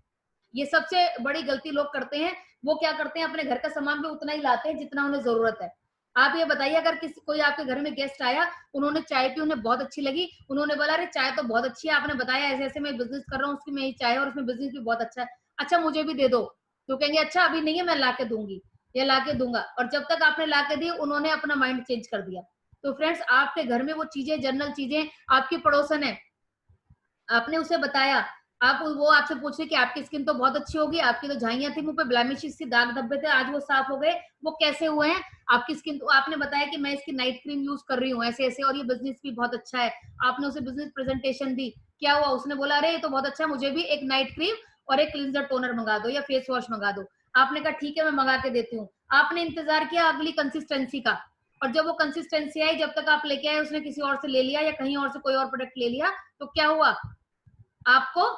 Speaker 1: ये सबसे बड़ी गलती लोग करते हैं। वो क्या करते हैं, अपने घर का सामान भी उतना ही लाते हैं जितना उन्हें जरूरत है। आप ये बताइए, अगर किसी कोई आपके घर में गेस्ट आया, उन्होंने चाय पी, उन्हें बहुत अच्छी लगी, उन्होंने बोला अरे चाय तो बहुत अच्छी है, आपने बताया ऐसे ऐसे मैं बिजनेस कर रहा हूँ, उसकी मेरी चाय है और उसमें बिजनेस भी बहुत अच्छा है, अच्छा मुझे भी दे दो। तो कहेंगे अच्छा अभी नहीं है, मैं ला के दूंगी या ला के दूंगा। और जब तक आपने ला के दी, उन्होंने अपना माइंड चेंज कर दिया। तो फ्रेंड्स, आपके घर में वो चीजें, जनरल चीजें, आपकी पड़ोसन है, आपने उसे बताया, आप वो आपसे पूछ रहे कि आपकी स्किन तो बहुत अच्छी होगी, आपकी तो झाइयां थी मुंह पे, ब्लैमिशेस थी, दाग धब्बे थे, आज वो साफ हो गए। वो कैसे हुए हैं? आपकी स्किन, तो आपने बताया कि मैं इसकी नाइट क्रीम यूज कर रही हूँ ऐसे ऐसे, और ये बिजनेस भी बहुत अच्छा है। आपने उसे बिजनेस प्रेजेंटेशन दी, क्या हुआ? उसने बोला अरे ये तो बहुत अच्छा है, मुझे भी एक नाइट क्रीम और एक क्लिंजर टोनर मंगा दो या फेस वॉश मंगा दो। आपने कहा ठीक है मैं मंगा के देती हूँ। आपने इंतजार किया अगली कंसिस्टेंसी का, और जब वो कंसिस्टेंसी आई, जब तक आप लेके आए उसने किसी और से ले लिया या कहीं और से कोई और प्रोडक्ट ले लिया, तो क्या हुआ? आपको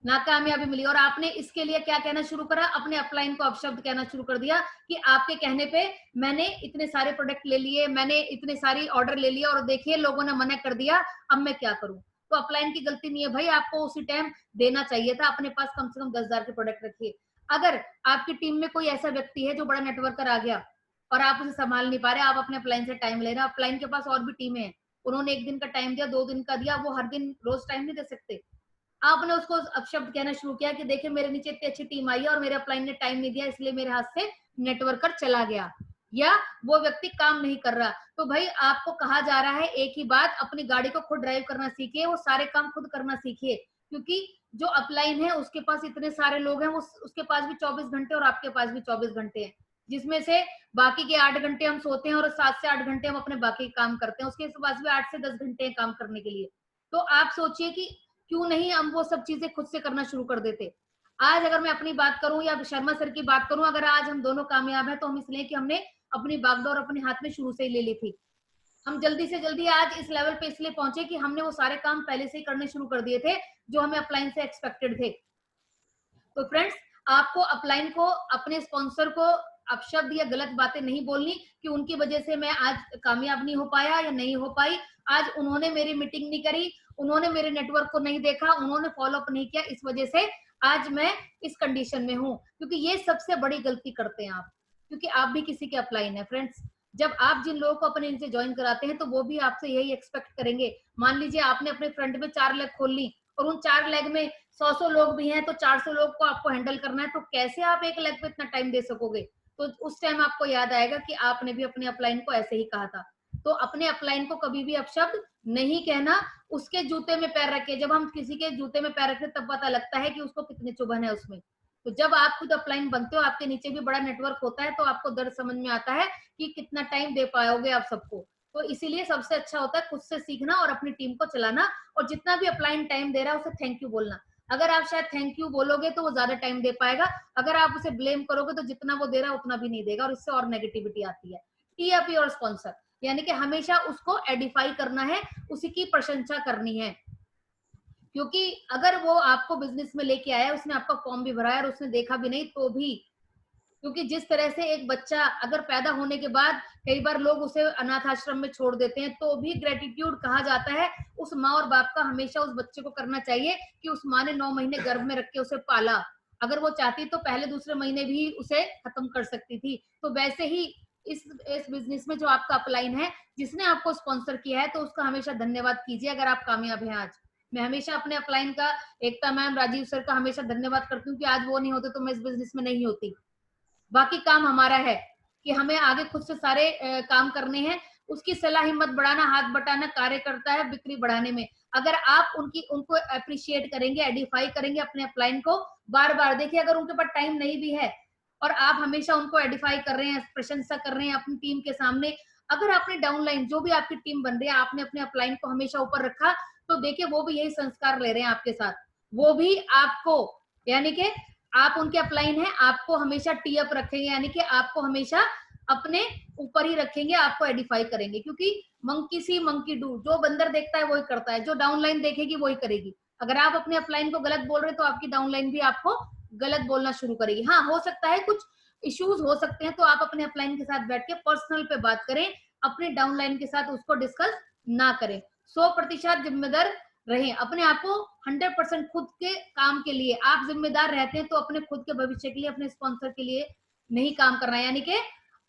Speaker 1: नाकामयाबी मिली। और आपने इसके लिए क्या कहना शुरू करा? अपने अपलाइन को अपशब्द कहना शुरू कर दिया कि आपके कहने पे मैंने इतने सारे प्रोडक्ट ले लिए, मैंने इतने सारी ऑर्डर ले लिया, और देखिए लोगों ने मना कर दिया, अब मैं क्या करूं? तो अपलाइन की गलती नहीं है भाई, आपको उसी टाइम देना चाहिए था। अपने पास कम से कम 10,000 के प्रोडक्ट रखिए। अगर आपकी टीम में कोई ऐसा व्यक्ति है जो बड़ा नेटवर्कर आ गया और आप उसे संभाल नहीं पा रहे, आप अपने अपलाइन से टाइम ले रहे हैं, अपलाइन के पास और भी टीमें हैं, उन्होंने 1 दिन का टाइम दिया, 2 दिन का दिया, वो हर दिन रोज टाइम नहीं दे सकते। आपने उसको अपशब्द कहना शुरू किया कि देखिए मेरे नीचे इतनी अच्छी टीम आई है और मेरे अपलाइन ने टाइम नहीं दिया, इसलिए मेरे हाथ से नेटवर्कर चला गया, या वो व्यक्ति काम नहीं कर रहा। तो भाई आपको कहा जा रहा है एक ही बात, अपनी गाड़ी को खुद ड्राइव करना सीखिए, वो सारे काम खुद करना सीखिए। क्योंकि जो अपलाइन है उसके पास इतने सारे लोग हैं, वो उसके पास भी 24 घंटे और आपके पास भी 24 घंटे हैं, जिसमें से बाकी के 8 घंटे हम सोते हैं और 7 से 8 घंटे हम अपने बाकी काम करते हैं, उसके पास भी 8 से 10 घंटे हैं काम करने के लिए। तो आप सोचिए कि क्यों नहीं हम वो सब चीजें खुद से करना शुरू कर देते। आज अगर मैं अपनी बात करूं या शर्मा सर की बात करूं, अगर आज हम दोनों कामयाब हैं तो हम इसलिए कि हमने अपनी बागडोर अपने हाथ में शुरू से ही ले ली थी। हम जल्दी से जल्दी आज इस लेवल पे इसलिए पहुंचे कि हमने वो सारे काम पहले से ही करने शुरू कर दिए थे जो हमें अपलाइन से एक्सपेक्टेड थे। तो फ्रेंड्स, आपको अपलाइन को, अपने स्पॉन्सर को अपशब्द या गलत बातें नहीं बोलनी कि उनकी वजह से मैं आज कामयाब नहीं हो पाया या नहीं हो पाई, आज उन्होंने मेरी मीटिंग नहीं करी, उन्होंने मेरे नेटवर्क को नहीं देखा, उन्होंने फॉलो अप नहीं किया, इस वजह से आज मैं इस कंडीशन में हूँ। क्योंकि ये सबसे बड़ी गलती करते हैं आप, क्योंकि आप भी किसी के अपलाइन है फ्रेंड्स। जब आप जिन लोगों को अपने इनसे ज्वाइन कराते हैं तो वो भी आपसे यही एक्सपेक्ट करेंगे। मान लीजिए आपने अपने फ्रंट में 4 लेग खोल ली और उन 4 लेग में 100 लोग भी हैं, तो 400 लोग को आपको हैंडल करना है, तो कैसे आप एक लेग पे इतना टाइम दे सकोगे? तो उस टाइम आपको याद आएगा कि आपने भी अपने अपलाइन को ऐसे ही कहा था। तो अपने अपलाइन को कभी भी अपशब्द नहीं कहना, उसके जूते में पैर रखे। जब हम किसी के जूते में पैर रखते तब पता लगता है कि उसको कितनी चुभन है उसमें। तो जब आप खुद अपलाइन बनते हो, आपके नीचे भी बड़ा नेटवर्क होता है, तो आपको दर्द समझ में आता है कि कितना टाइम दे पाओगे आप सबको। तो इसीलिए सबसे अच्छा होता है खुद से सीखना और अपनी टीम को चलाना, और जितना भी अपलाइन टाइम दे रहा है उसे थैंक यू बोलना। अगर आप शायद थैंक यू बोलोगे तो वो ज्यादा टाइम दे पाएगा, अगर आप उसे ब्लेम करोगे तो जितना वो दे रहा है उतना भी नहीं देगा, और इससे और नेगेटिविटी आती है। टीएपी और स्पॉन्सर, यानी कि हमेशा उसको एडिफाई करना है, उसी की प्रशंसा करनी है। क्योंकि अगर वो आपको बिजनेस में लेके आया, उसने आपका फॉर्म भी भरा है और उसने देखा भी नहीं तो भी, क्योंकि जिस तरह से एक बच्चा अगर पैदा होने के बाद कई बार लोग उसे अनाथ आश्रम में छोड़ देते हैं, तो भी ग्रेटिट्यूड कहा जाता है उस माँ और बाप का हमेशा उस बच्चे को करना चाहिए कि उस माँ ने 9 महीने गर्भ में रख के उसे पाला। अगर वो चाहती तो पहले दूसरे महीने भी उसे खत्म कर सकती थी। तो वैसे ही इस बिजनेस में जो आपका अपलाइन है, जिसने आपको स्पॉन्सर किया है, तो उसका हमेशा धन्यवाद कीजिए अगर आप कामयाब हैं आज। मैं हमेशा अपने अपलाइन का, एकता मैम, राजीव सर का हमेशा धन्यवाद करती हूँ कि आज वो नहीं होते तो मैं इस बिजनेस में नहीं होती। बाकी काम हमारा है कि हमें आगे खुद से सारे काम करने हैं। उसकी सलाह हिम्मत बढ़ाना, हाथ बटाना कार्य करता है बिक्री बढ़ाने में। अगर आप उनको अप्रिशिएट करेंगे, एडिफाई करेंगे अपने अपलाइन को बार बार, देखिए अगर उनके पास टाइम नहीं भी है और आप हमेशा उनको एडिफाई कर रहे हैं, प्रशंसा कर रहे हैं अपनी टीम के सामने, अगर आपने डाउनलाइन जो भी आपकी टीम बन रही है, आपने अपने अपलाइन को हमेशा ऊपर रखा, तो देखिए वो भी यही संस्कार ले रहे हैं आपके साथ। वो भी आपको, यानी कि आप उनके अपलाइन हैं, आपको हमेशा टी अप रखेंगे, यानी कि आपको हमेशा अपने ऊपर ही रखेंगे, आपको एडिफाई करेंगे। क्योंकि मंकी सी मंकी डू, जो बंदर देखता है वही करता है, जो डाउनलाइन देखेगी वही करेगी। अगर आप अपने अपलाइन को गलत बोल रहे तो आपकी डाउनलाइन भी आपको गलत बोलना शुरू करेगी। हाँ, हो सकता है कुछ इश्यूज हो सकते हैं, तो आप अपने अपलाइन के साथ बैठ के पर्सनल पे बात करें, अपने डाउनलाइन के साथ उसको डिस्कस ना करें। 100% जिम्मेदार रहें, अपने आप को 100% खुद के काम के लिए आप जिम्मेदार रहते हैं, तो अपने खुद के भविष्य के लिए, अपने स्पॉन्सर के लिए नहीं काम करना है। यानी कि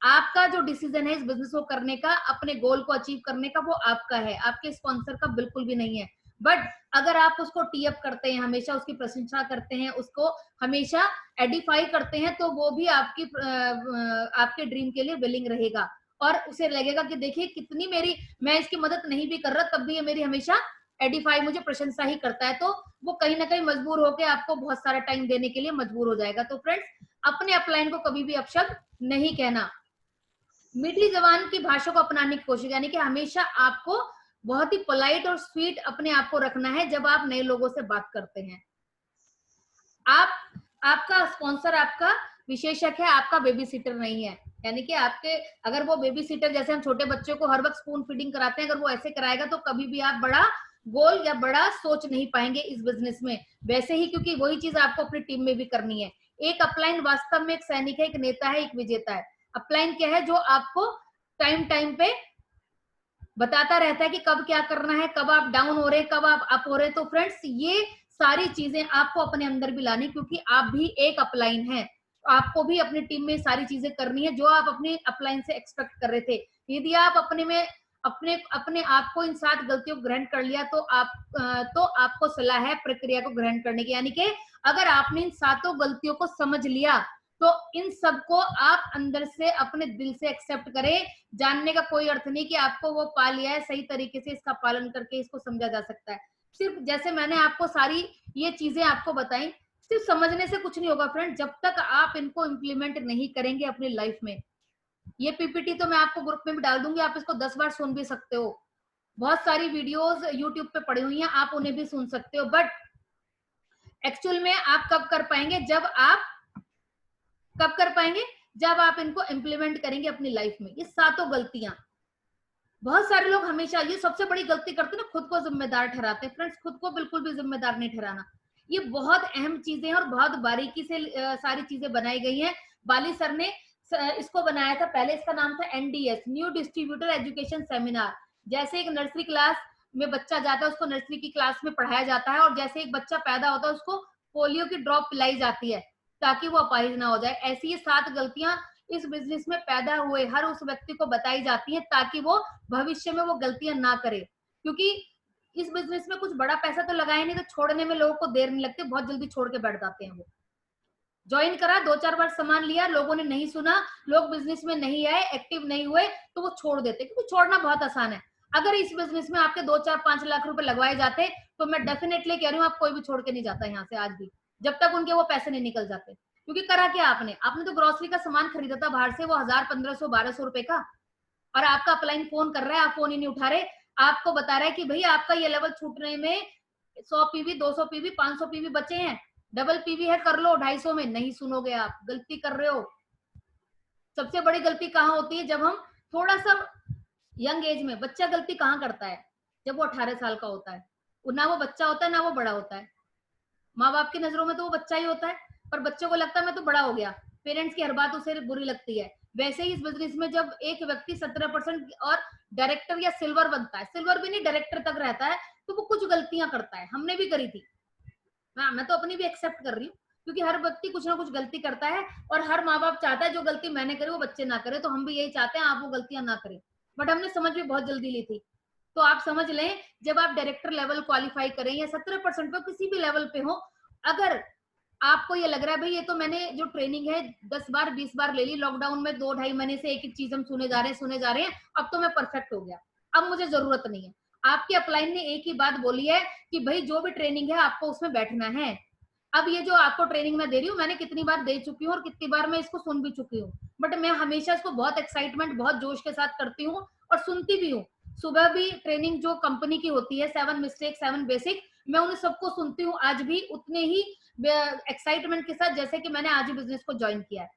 Speaker 1: आपका जो डिसीजन है इस बिजनेस को करने का, अपने गोल को अचीव करने का, वो आपका है, आपके स्पॉन्सर का बिल्कुल भी नहीं है। बट अगर आप उसको टी अप करते हैं, हमेशा उसकी प्रशंसा करते हैं, उसको हमेशा एडिफाई करते हैं, तो वो भी आपके ड्रीम के लिए विलिंग रहेगा, और उसे लगेगा कि देखिए कितनी मेरी, मैं इसकी मदद नहीं भी कर रहा तब भी ये मेरी हमेशा एडिफाई, मुझे प्रशंसा ही करता है। तो वो कहीं ना कहीं मजबूर होकर आपको बहुत सारा टाइम देने के लिए मजबूर हो जाएगा। तो फ्रेंड्स, अपने अपलाइन को कभी भी अपशब्द नहीं कहना, मीठी जबान की भाषा को अपनाने की कोशिश, यानी कि हमेशा आपको बहुत ही पोलाइट और स्वीट अपने आप को रखना है जब आप नए लोगों से बात करते हैं। आपका स्पॉन्सर आपका विशेषक है, आपका बेबी सीटर नहीं है। यानी कि आपके, अगर वो बेबी सीटर, जैसे हम छोटे बच्चों को हर वक्त स्पून फीडिंग कराते हैं, अगर वो ऐसे कराएगा तो कभी भी आप बड़ा गोल या बड़ा सोच नहीं पाएंगे इस बिजनेस में। वैसे ही, क्योंकि वही चीज आपको अपनी टीम में भी करनी है। एक अपलाइन वास्तव में एक सैनिक है, एक नेता है, एक विजेता है। अपलाइन क्या है? जो आपको टाइम टाइम पे बताता रहता है कि कब क्या करना है, कब आप डाउन हो रहे हैं, कब आप अप हो रहे हैं। तो फ्रेंड्स, ये सारी चीजें आपको अपने अंदर भी लानी, क्योंकि आप भी एक अपलाइन है, आपको भी अपनी टीम में सारी चीजें करनी है जो आप अपने अपलाइन से एक्सपेक्ट कर रहे थे। यदि आप अपने में अपने आप को इन 7 गलतियों को ग्रहण कर लिया, तो आपको सलाह है प्रक्रिया को ग्रहण करने की। यानी कि अगर आपने इन 7 गलतियों को समझ लिया, तो इन सबको आप अंदर से अपने दिल से एक्सेप्ट करें। जानने का कोई अर्थ नहीं कि आपको वो पा लिया है, सही तरीके से इसका पालन करके इसको समझा जा सकता है। सिर्फ जैसे मैंने आपको सारी ये चीजें आपको बताई, सिर्फ समझने से कुछ नहीं होगा फ्रेंड, जब तक आप इनको इम्प्लीमेंट नहीं करेंगे अपनी लाइफ में। ये पीपीटी तो मैं आपको ग्रुप में भी डाल दूंगी, आप इसको 10 बार सुन भी सकते हो। बहुत सारी वीडियोस यूट्यूब पे पड़ी हुई हैं, आप उन्हें भी सुन सकते हो। बट एक्चुअल में आप कब कर पाएंगे? जब आप इनको इम्प्लीमेंट करेंगे अपनी लाइफ में। ये 7 गलतियां, बहुत सारे लोग हमेशा ये सबसे बड़ी गलती करते हैं ना, खुद को जिम्मेदार ठहराते हैं। फ्रेंड्स, खुद को बिल्कुल भी जिम्मेदार नहीं ठहराना। ये बहुत अहम चीजें हैं और बहुत बारीकी से सारी चीजें बनाई गई हैं। बाली सर ने इसको बनाया था, पहले इसका नाम था NDS, new distributor education seminar. जैसे एक नर्सरी क्लास में बच्चा जाता है, उसको नर्सरी की क्लास में पढ़ाया जाता है और जैसे एक बच्चा पैदा होता है उसको पोलियो की ड्रॉप पिलाई जाती है ताकि वो अपाहिज ना हो जाए। ऐसी ये 7 गलतियां इस बिजनेस में पैदा हुए हर उस व्यक्ति को बताई जाती है ताकि वो भविष्य में वो गलतियां ना करे। क्योंकि इस बिजनेस में कुछ बड़ा पैसा तो लगाया नहीं, तो छोड़ने में लोगों को देर नहीं लगती, बहुत जल्दी छोड़ के बैठ जाते हैं। वो ज्वाइन करा, 2-4 बार सामान लिया, लोगों ने नहीं सुना, लोग बिजनेस में नहीं आए, एक्टिव नहीं हुए, तो वो छोड़ देते, क्योंकि छोड़ना बहुत आसान है। अगर इस बिजनेस में आपके 2-4-5 लाख रुपए लगवाए जाते तो मैं डेफिनेटली कह रही हूँ आप कोई भी छोड़ के नहीं जाता यहाँ से आज भी, जब तक उनके वो पैसे नहीं निकल जाते। क्योंकि करा क्या आपने तो ग्रोसरी का सामान खरीदा था बाहर से, वो 1000, 1500, 1200 रुपए का, और आपका अपलाइन फोन कर रहा है, आप फोन ही नहीं उठा रहे, आपको बता रहा है कि भैया आपका ये लेवल छूटने में 100 पीवी, 200 पीवी, 500 पीवी बचे हैं, डबल पीवी है कर लो 250 में। नहीं सुनोगे आप, गलती कर रहे हो। सबसे बड़ी गलती कहाँ होती है? जब हम थोड़ा सा यंग एज में, बच्चा गलती कहाँ करता है? जब वो 18 साल का होता है। ना वो बच्चा होता है ना वो बड़ा होता है, माँ बाप की नजरों में तो वो बच्चा ही होता है, पर बच्चों को लगता है मैं तो बड़ा हो गया, पेरेंट्स की हर बात उसे बुरी लगती है। वैसे ही इस बिजनेस में जब एक व्यक्ति 17% और डायरेक्टर या सिल्वर बनता है, सिल्वर भी नहीं डायरेक्टर तक रहता है, तो वो कुछ गलतियां करता है, हमने भी करी थी। हाँ, मैं तो अपनी भी एक्सेप्ट कर रही हूँ, क्योंकि हर व्यक्ति कुछ ना कुछ गलती करता है, और हर माँ बाप चाहता है जो गलती मैंने करी वो बच्चे ना करे, तो हम भी यही चाहते हैं आप वो गलतियां ना करें। बट हमने समझ भी बहुत जल्दी ली थी। तो आप समझ लें, जब आप डायरेक्टर लेवल क्वालिफाई करें या 17% पे किसी भी लेवल पे हो, अगर आपको ये लग रहा है भाई ये तो मैंने जो ट्रेनिंग है 10 बार 20 बार ले ली, लॉकडाउन में 2-2.5 महीने से एक एक चीज हम सुने जा रहे हैं, अब तो मैं परफेक्ट हो गया, अब मुझे जरूरत नहीं है। आपके अपलाइन ने एक ही बात बोली है कि भाई जो भी ट्रेनिंग है आपको उसमें बैठना है। अब ये जो आपको ट्रेनिंग मैं दे रही हूँ, मैंने कितनी बार दे चुकी हूँ और कितनी बार मैं इसको सुन भी चुकी हूँ, बट मैं हमेशा इसको बहुत एक्साइटमेंट, बहुत जोश के साथ करती हूँ और सुनती भी हूँ। सुबह भी ट्रेनिंग जो कंपनी की होती है 7 मिस्टेक 7 बेसिक, मैं उन सबको सुनती हूँ आज भी उतने ही एक्साइटमेंट के साथ जैसे कि मैंने आज ही बिजनेस को ज्वाइन किया है।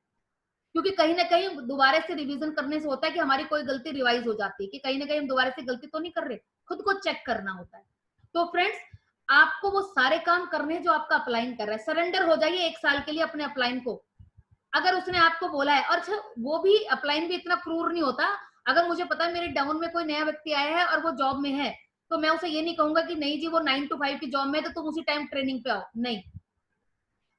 Speaker 1: क्योंकि कहीं ना कहीं दोबारा से रिवीजन करने से होता है कि हमारी कोई गलती रिवाइज हो जाती है, कि कहीं ना कहीं हम दोबारा से गलती तो नहीं कर रहे, खुद को चेक करना होता है। तो फ्रेंड्स, आपको वो सारे काम करने हैं जो आपका अपलाइन कर रहा है। सरेंडर हो जाइए 1 साल के लिए अपने अपलाइन को, अगर उसने आपको बोला है। और अच्छा, वो भी अपलाइन भी इतना क्रूर नहीं होता। अगर मुझे पता है मेरे डाउन में कोई नया व्यक्ति आया है और वो जॉब में है, तो मैं उसे ये नहीं कहूंगा कि नहीं जी वो 9 to 5 की जॉब में है तो तुम उसी टाइम ट्रेनिंग पे आओ, नहीं।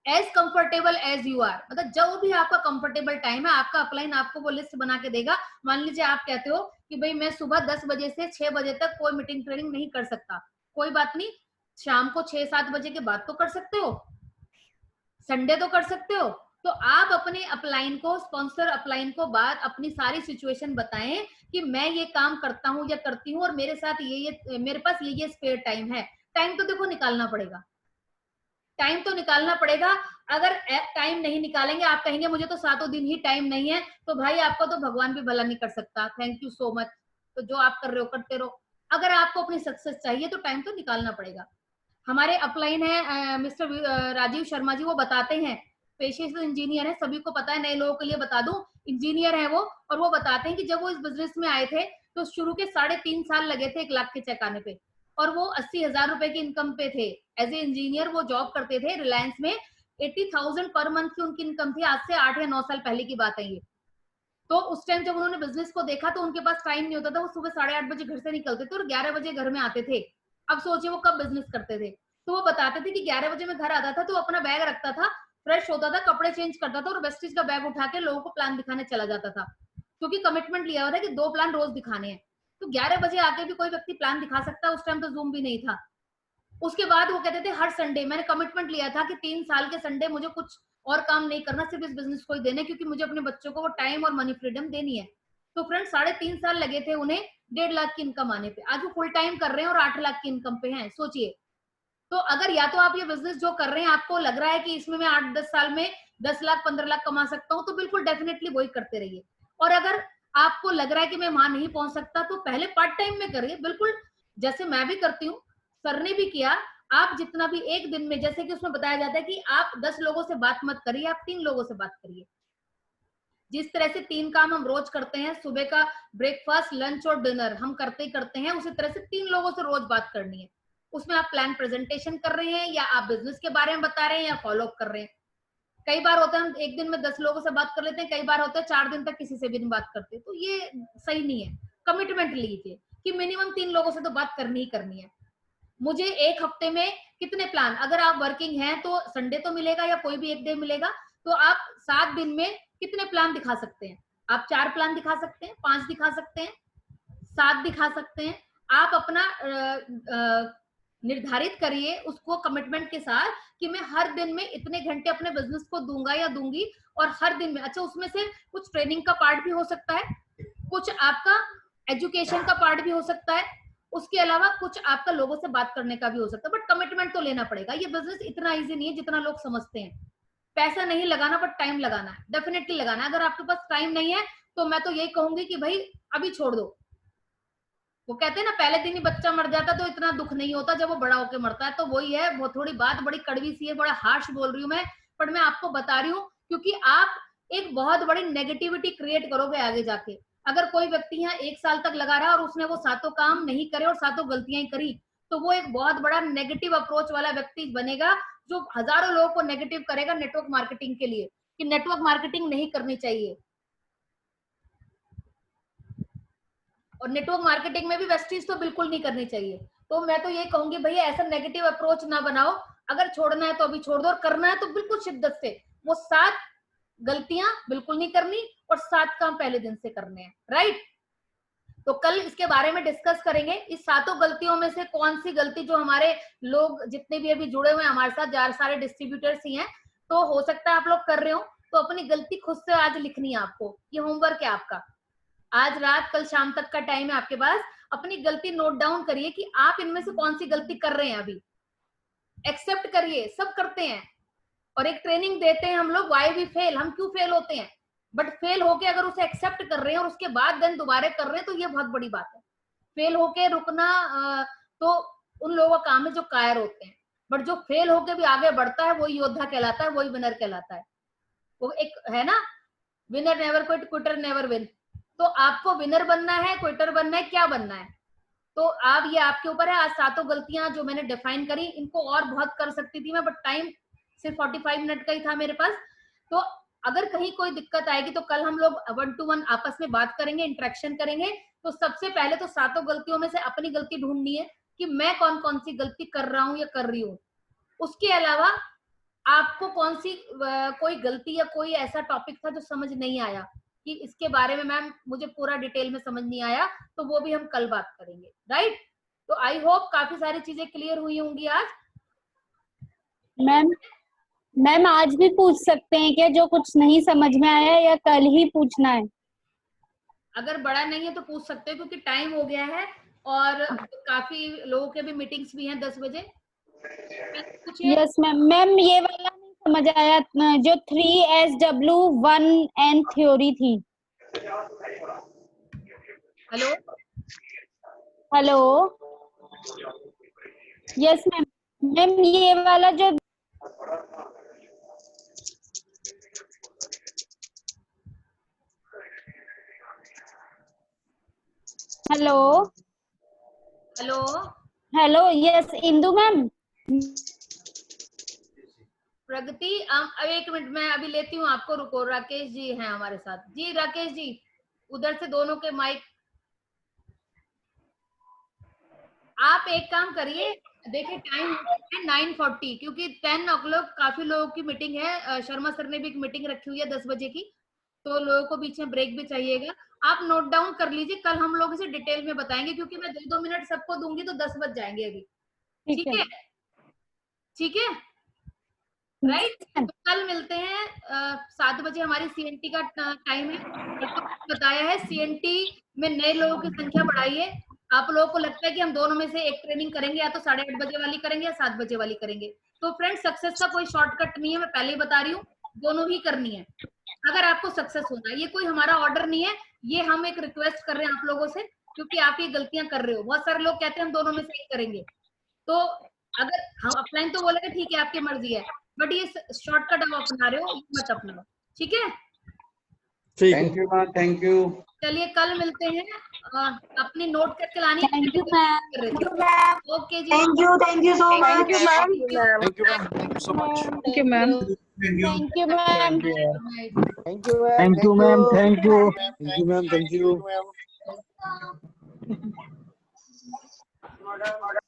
Speaker 1: As comfortable as you are, मतलब जो भी आपका कंफर्टेबल टाइम है, आपका अपलाइन आपको वो लिस्ट बना के देगा। मान लीजिए आप कहते हो कि भाई मैं सुबह 10 बजे से 6 बजे तक कोई मीटिंग ट्रेनिंग नहीं कर सकता, कोई बात नहीं, शाम को 6-7 बजे के बाद तो कर सकते हो, संडे तो कर सकते हो। तो आप अपने अपलाइन को, स्पॉन्सर अपलाइन को बात अपनी सारी सिचुएशन बताएं कि मैं ये काम करता हूँ या करती हूँ और मेरे साथ ये मेरे पास ये स्पेयर टाइम है। टाइम तो देखो निकालना पड़ेगा, टाइम तो निकालना पड़ेगा। अगर टाइम नहीं निकालेंगे, आप कहेंगे मुझे तो 7 दिन ही टाइम नहीं है, तो भाई आपको तो भगवान भी भला नहीं कर सकता। Thank you so much. तो जो आप कर रहे हो करते रहो। अगर आपको अपनी सक्सेस चाहिए तो टाइम तो निकालना पड़ेगा। हमारे अपलाइन है मिस्टर राजीव शर्मा जी, वो बताते हैं, पेशे से इंजीनियर है, सभी को पता है, नए लोगों के लिए बता दूं, इंजीनियर है वो, और वो बताते हैं कि जब वो इस बिजनेस में आए थे तो शुरू के 3.5 साल लगे थे 1 लाख के चेक आने पे, और वो 80,000 रुपए की इनकम पे थे। एज ए इंजीनियर वो जॉब करते थे रिलायंस में, 80,000 पर मंथ की उनकी इनकम थी। आज से 8 या 9 साल पहले की बात है ये। तो उस टाइम जब उन्होंने बिजनेस को देखा तो उनके पास टाइम नहीं होता था, वो सुबह 8:30 बजे घर से निकलते थे और 11 बजे घर में आते थे। अब सोचिए वो कब बिजनेस करते थे। तो वो बताते थे कि 11 बजे मैं घर आता था तो अपना बैग रखता था, फ्रेश होता था, कपड़े चेंज करता था और वेस्टिज का बैग उठा के लोगों को प्लान दिखाने चला जाता था, क्योंकि कमिटमेंट लिया हुआ था कि 2 प्लान रोज दिखाने हैं। तो 11 बजे आके भी कोई व्यक्ति प्लान दिखा सकता है, उस टाइम तो जूम भी नहीं था। उसके बाद वो कहते थे हर संडे, मैंने कमिटमेंट लिया था कि 3 साल के संडे मुझे कुछ और काम नहीं करना, सिर्फ इस बिजनेस को ही देना, क्योंकि मुझे अपने बच्चों को वो टाइम और मनी फ्रीडम देनी है। तो फ्रेंड्स 3.5 साल लगे थे उन्हें 1.5 लाख की इनकम आने पे। आज वो फुल टाइम कर रहे हैं और 8 लाख की इनकम पे हैं, सोचिए। तो अगर या तो आप ये बिजनेस जो कर रहे हैं आपको लग रहा है कि इसमें मैं 8-10 साल में 10 लाख 15 लाख कमा सकता हूँ, तो बिल्कुल डेफिनेटली वही करते रहिए। और अगर आपको लग रहा है कि मैं वहां नहीं पहुंच सकता, तो पहले पार्ट टाइम में करिए, बिल्कुल जैसे मैं भी करती हूँ, सर ने भी किया। आप जितना भी एक दिन में, जैसे कि उसमें बताया जाता है कि आप 10 लोगों से बात मत करिए, आप 3 लोगों से बात करिए। जिस तरह से 3 काम हम रोज करते हैं, सुबह का ब्रेकफास्ट, लंच और डिनर हम करते ही करते हैं, उसी तरह से 3 लोगों से रोज बात करनी है। उसमें आप प्लान प्रेजेंटेशन कर रहे हैं या आप बिजनेस के बारे में बता रहे हैं या फॉलो अप कर रहे हैं। कई बार होता है हम एक दिन में 10 लोगों से बात कर लेते हैं, कई बार होता है 4 दिन तक किसी से भी नहीं बात करते, तो ये सही नहीं है। कमिटमेंट लीजिए, कि मिनिमम 3 लोगों से तो बात करनी ही करनी है। मुझे एक हफ्ते में कितने प्लान, अगर आप वर्किंग हैं तो संडे तो मिलेगा या कोई भी एक डे मिलेगा, तो आप 7 दिन में कितने प्लान दिखा सकते हैं? आप 4 प्लान दिखा सकते हैं, 5 दिखा सकते हैं, 7 दिखा सकते हैं। आप अपना निर्धारित करिए उसको कमिटमेंट के साथ कि मैं हर दिन में इतने घंटे अपने बिजनेस को दूंगा या दूंगी, और हर दिन में, अच्छा उसमें से कुछ ट्रेनिंग का पार्ट भी हो सकता है, कुछ आपका एजुकेशन का पार्ट भी हो सकता है, उसके अलावा कुछ आपका लोगों से बात करने का भी हो सकता है, बट कमिटमेंट तो लेना पड़ेगा। ये बिजनेस इतना इजी नहीं है जितना लोग समझते हैं। पैसा नहीं लगाना बट टाइम लगाना है, डेफिनेटली लगाना है। अगर आपके पास टाइम नहीं है तो मैं तो यही कहूंगी कि भाई अभी छोड़ दो। वो कहते हैं ना पहले दिन ही बच्चा मर जाता तो इतना दुख नहीं होता जब वो बड़ा होके मरता है, तो वही है। वो थोड़ी बात बड़ी कड़वी सी है, बड़ा हार्श बोल रही हूँ मैं, पर मैं आपको बता रही हूँ क्योंकि आप एक बहुत बड़ी नेगेटिविटी क्रिएट करोगे आगे जाके। अगर कोई व्यक्ति यहाँ 1 साल तक लगा रहा और उसने वो सातों काम नहीं करे और सातों गलतियां ही करी, तो वो एक बहुत बड़ा नेगेटिव अप्रोच वाला व्यक्ति बनेगा जो हजारों लोगों को नेगेटिव करेगा नेटवर्क मार्केटिंग के लिए, कि नेटवर्क मार्केटिंग नहीं करनी चाहिए। और नेटवर्क मार्केटिंग में भी वेस्टेज तो बिल्कुल नहीं करनी चाहिए। तो मैं तो ये कहूंगी भैया ऐसा नेगेटिव अप्रोच ना बनाओ। अगर छोड़ना है तो अभी छोड़ दो, और करना है तो बिल्कुल शिद्दत से। वो 7 गलतियां बिल्कुल नहीं करनी और 7 काम पहले दिन से करने हैं, राइट? तो कल इसके बारे में डिस्कस करेंगे, इस 7 गलतियों में से कौन सी गलती, जो हमारे लोग जितने भी अभी जुड़े हुए हैं हमारे साथ, जार सारे डिस्ट्रीब्यूटर्स ही हैं, तो हो सकता है आप लोग कर रहे हो, तो अपनी गलती खुद से आज लिखनी है आपको। ये होमवर्क है आपका, आज रात कल शाम तक का टाइम है आपके पास। अपनी गलती नोट डाउन करिए कि आप इनमें से कौन सी गलती कर रहे हैं अभी। एक्सेप्ट करिए, सब करते हैं, और एक ट्रेनिंग देते हैं हम लोग, व्हाई वी फेल, हम क्यों फेल होते हैं, बट फेल होके अगर उसे एक्सेप्ट कर रहे हैं और उसके बाद देन दोबारा कर रहे हैं तो ये बहुत बड़ी बात है। फेल होके रुकना तो उन लोगों का काम है जो कायर होते हैं, बट जो फेल होके भी आगे बढ़ता है वही योद्धा कहलाता है, वही विनर कहलाता है। वो एक है ना, winner never quit, Quetta never win. तो आपको विनर बनना है, क्विटर बनना है, क्या बनना है? तो आप, ये आपके ऊपर है। आज 7 गलतियां जो मैंने डिफाइन करी, इनको और बहुत कर सकती थी मैं, बट टाइम सिर्फ 45 मिनट का ही था मेरे पास। तो अगर कहीं कोई दिक्कत आएगी तो कल हम लोग 1 to 1 आपस में बात करेंगे, इंटरेक्शन करेंगे। तो सबसे पहले तो 7 गलतियों में से अपनी गलती ढूंढनी है कि मैं कौन कौन सी गलती कर रहा हूँ या कर रही हूँ। उसके अलावा आपको कौन सी कोई गलती या कोई ऐसा टॉपिक था जो समझ नहीं आया कि इसके बारे में मैम मुझे पूरा डिटेल में समझ नहीं आया, तो वो भी हम कल बात करेंगे, राइट? तो आई होप काफी सारी चीजें क्लियर हुई होंगी आज।
Speaker 2: मैम आज भी पूछ सकते हैं क्या, जो कुछ नहीं समझ में आया, या कल ही पूछना है?
Speaker 1: अगर बड़ा नहीं है तो पूछ सकते हो क्योंकि टाइम हो गया है और काफी लोगों के भी मीटिंग्स भी हैं 10 बजे।
Speaker 2: Yes ma'am. मैम ये वाला नहीं समझ आया, जो 3SW1N थ्योरी थी।
Speaker 1: Hello
Speaker 2: hello, yes ma'am. Ma'am ये वाला जो, hello
Speaker 1: hello
Speaker 2: hello, yes Indu ma'am.
Speaker 1: Pragati, अब 1 मिनट मैं अभी लेती हूँ आपको, रुको। राकेश जी हैं हमारे साथ। जी राकेश जी, उधर से दोनों के माइक। आप एक काम करिए, देखिए टाइम है 9:40, क्योंकि 10 o'clock काफी लोगों की मीटिंग है। शर्मा सर ने भी एक मीटिंग रखी हुई है 10 बजे की, तो लोगों को बीच में ब्रेक भी चाहिएगा। आप नोट डाउन कर लीजिए, कल हम लोग इसे डिटेल में बताएंगे, क्योंकि मैं 2-2 मिनट सबको दूंगी तो 10 बज जाएंगे अभी। ठीक है, ठीक है, राइट? तो कल मिलते हैं 7 बजे। हमारी सीएनटी का टाइम है, बताया है। सीएनटी में नए लोगों की संख्या बढ़ाइए। आप लोगों को लगता है कि हम दोनों में से एक ट्रेनिंग करेंगे, या तो 8:30 बजे वाली करेंगे या 7 बजे वाली करेंगे। तो फ्रेंड, सक्सेस का कोई शॉर्टकट नहीं है, मैं पहले ही बता रही हूँ, दोनों ही करनी है अगर आपको सक्सेस होना है। ये कोई हमारा ऑर्डर नहीं है, ये हम एक रिक्वेस्ट कर रहे हैं आप लोगों से, क्योंकि आप ये गलतियां कर रहे हो। बहुत सारे लोग कहते हैं हम दोनों में से एक करेंगे, तो अगर हम अपलाइन तो बोलेंगे ठीक है आपकी मर्जी है, बट ये शॉर्टकट आप अपना रहे हो, मत अपनाओ, ठीक है?
Speaker 3: Thank you ma'am, thank you.
Speaker 1: चलिए कल मिलते हैं। अपनी नोट करके लानी है।
Speaker 2: Thank you ma'am.
Speaker 1: ओके जी,
Speaker 4: thank you so much.
Speaker 3: Thank you ma'am, thank you so much.
Speaker 2: Thank you ma'am. Thank you ma'am.
Speaker 3: Thank you
Speaker 5: thank you ma'am, thank you.
Speaker 3: Thank you ma'am, thank you. Madam.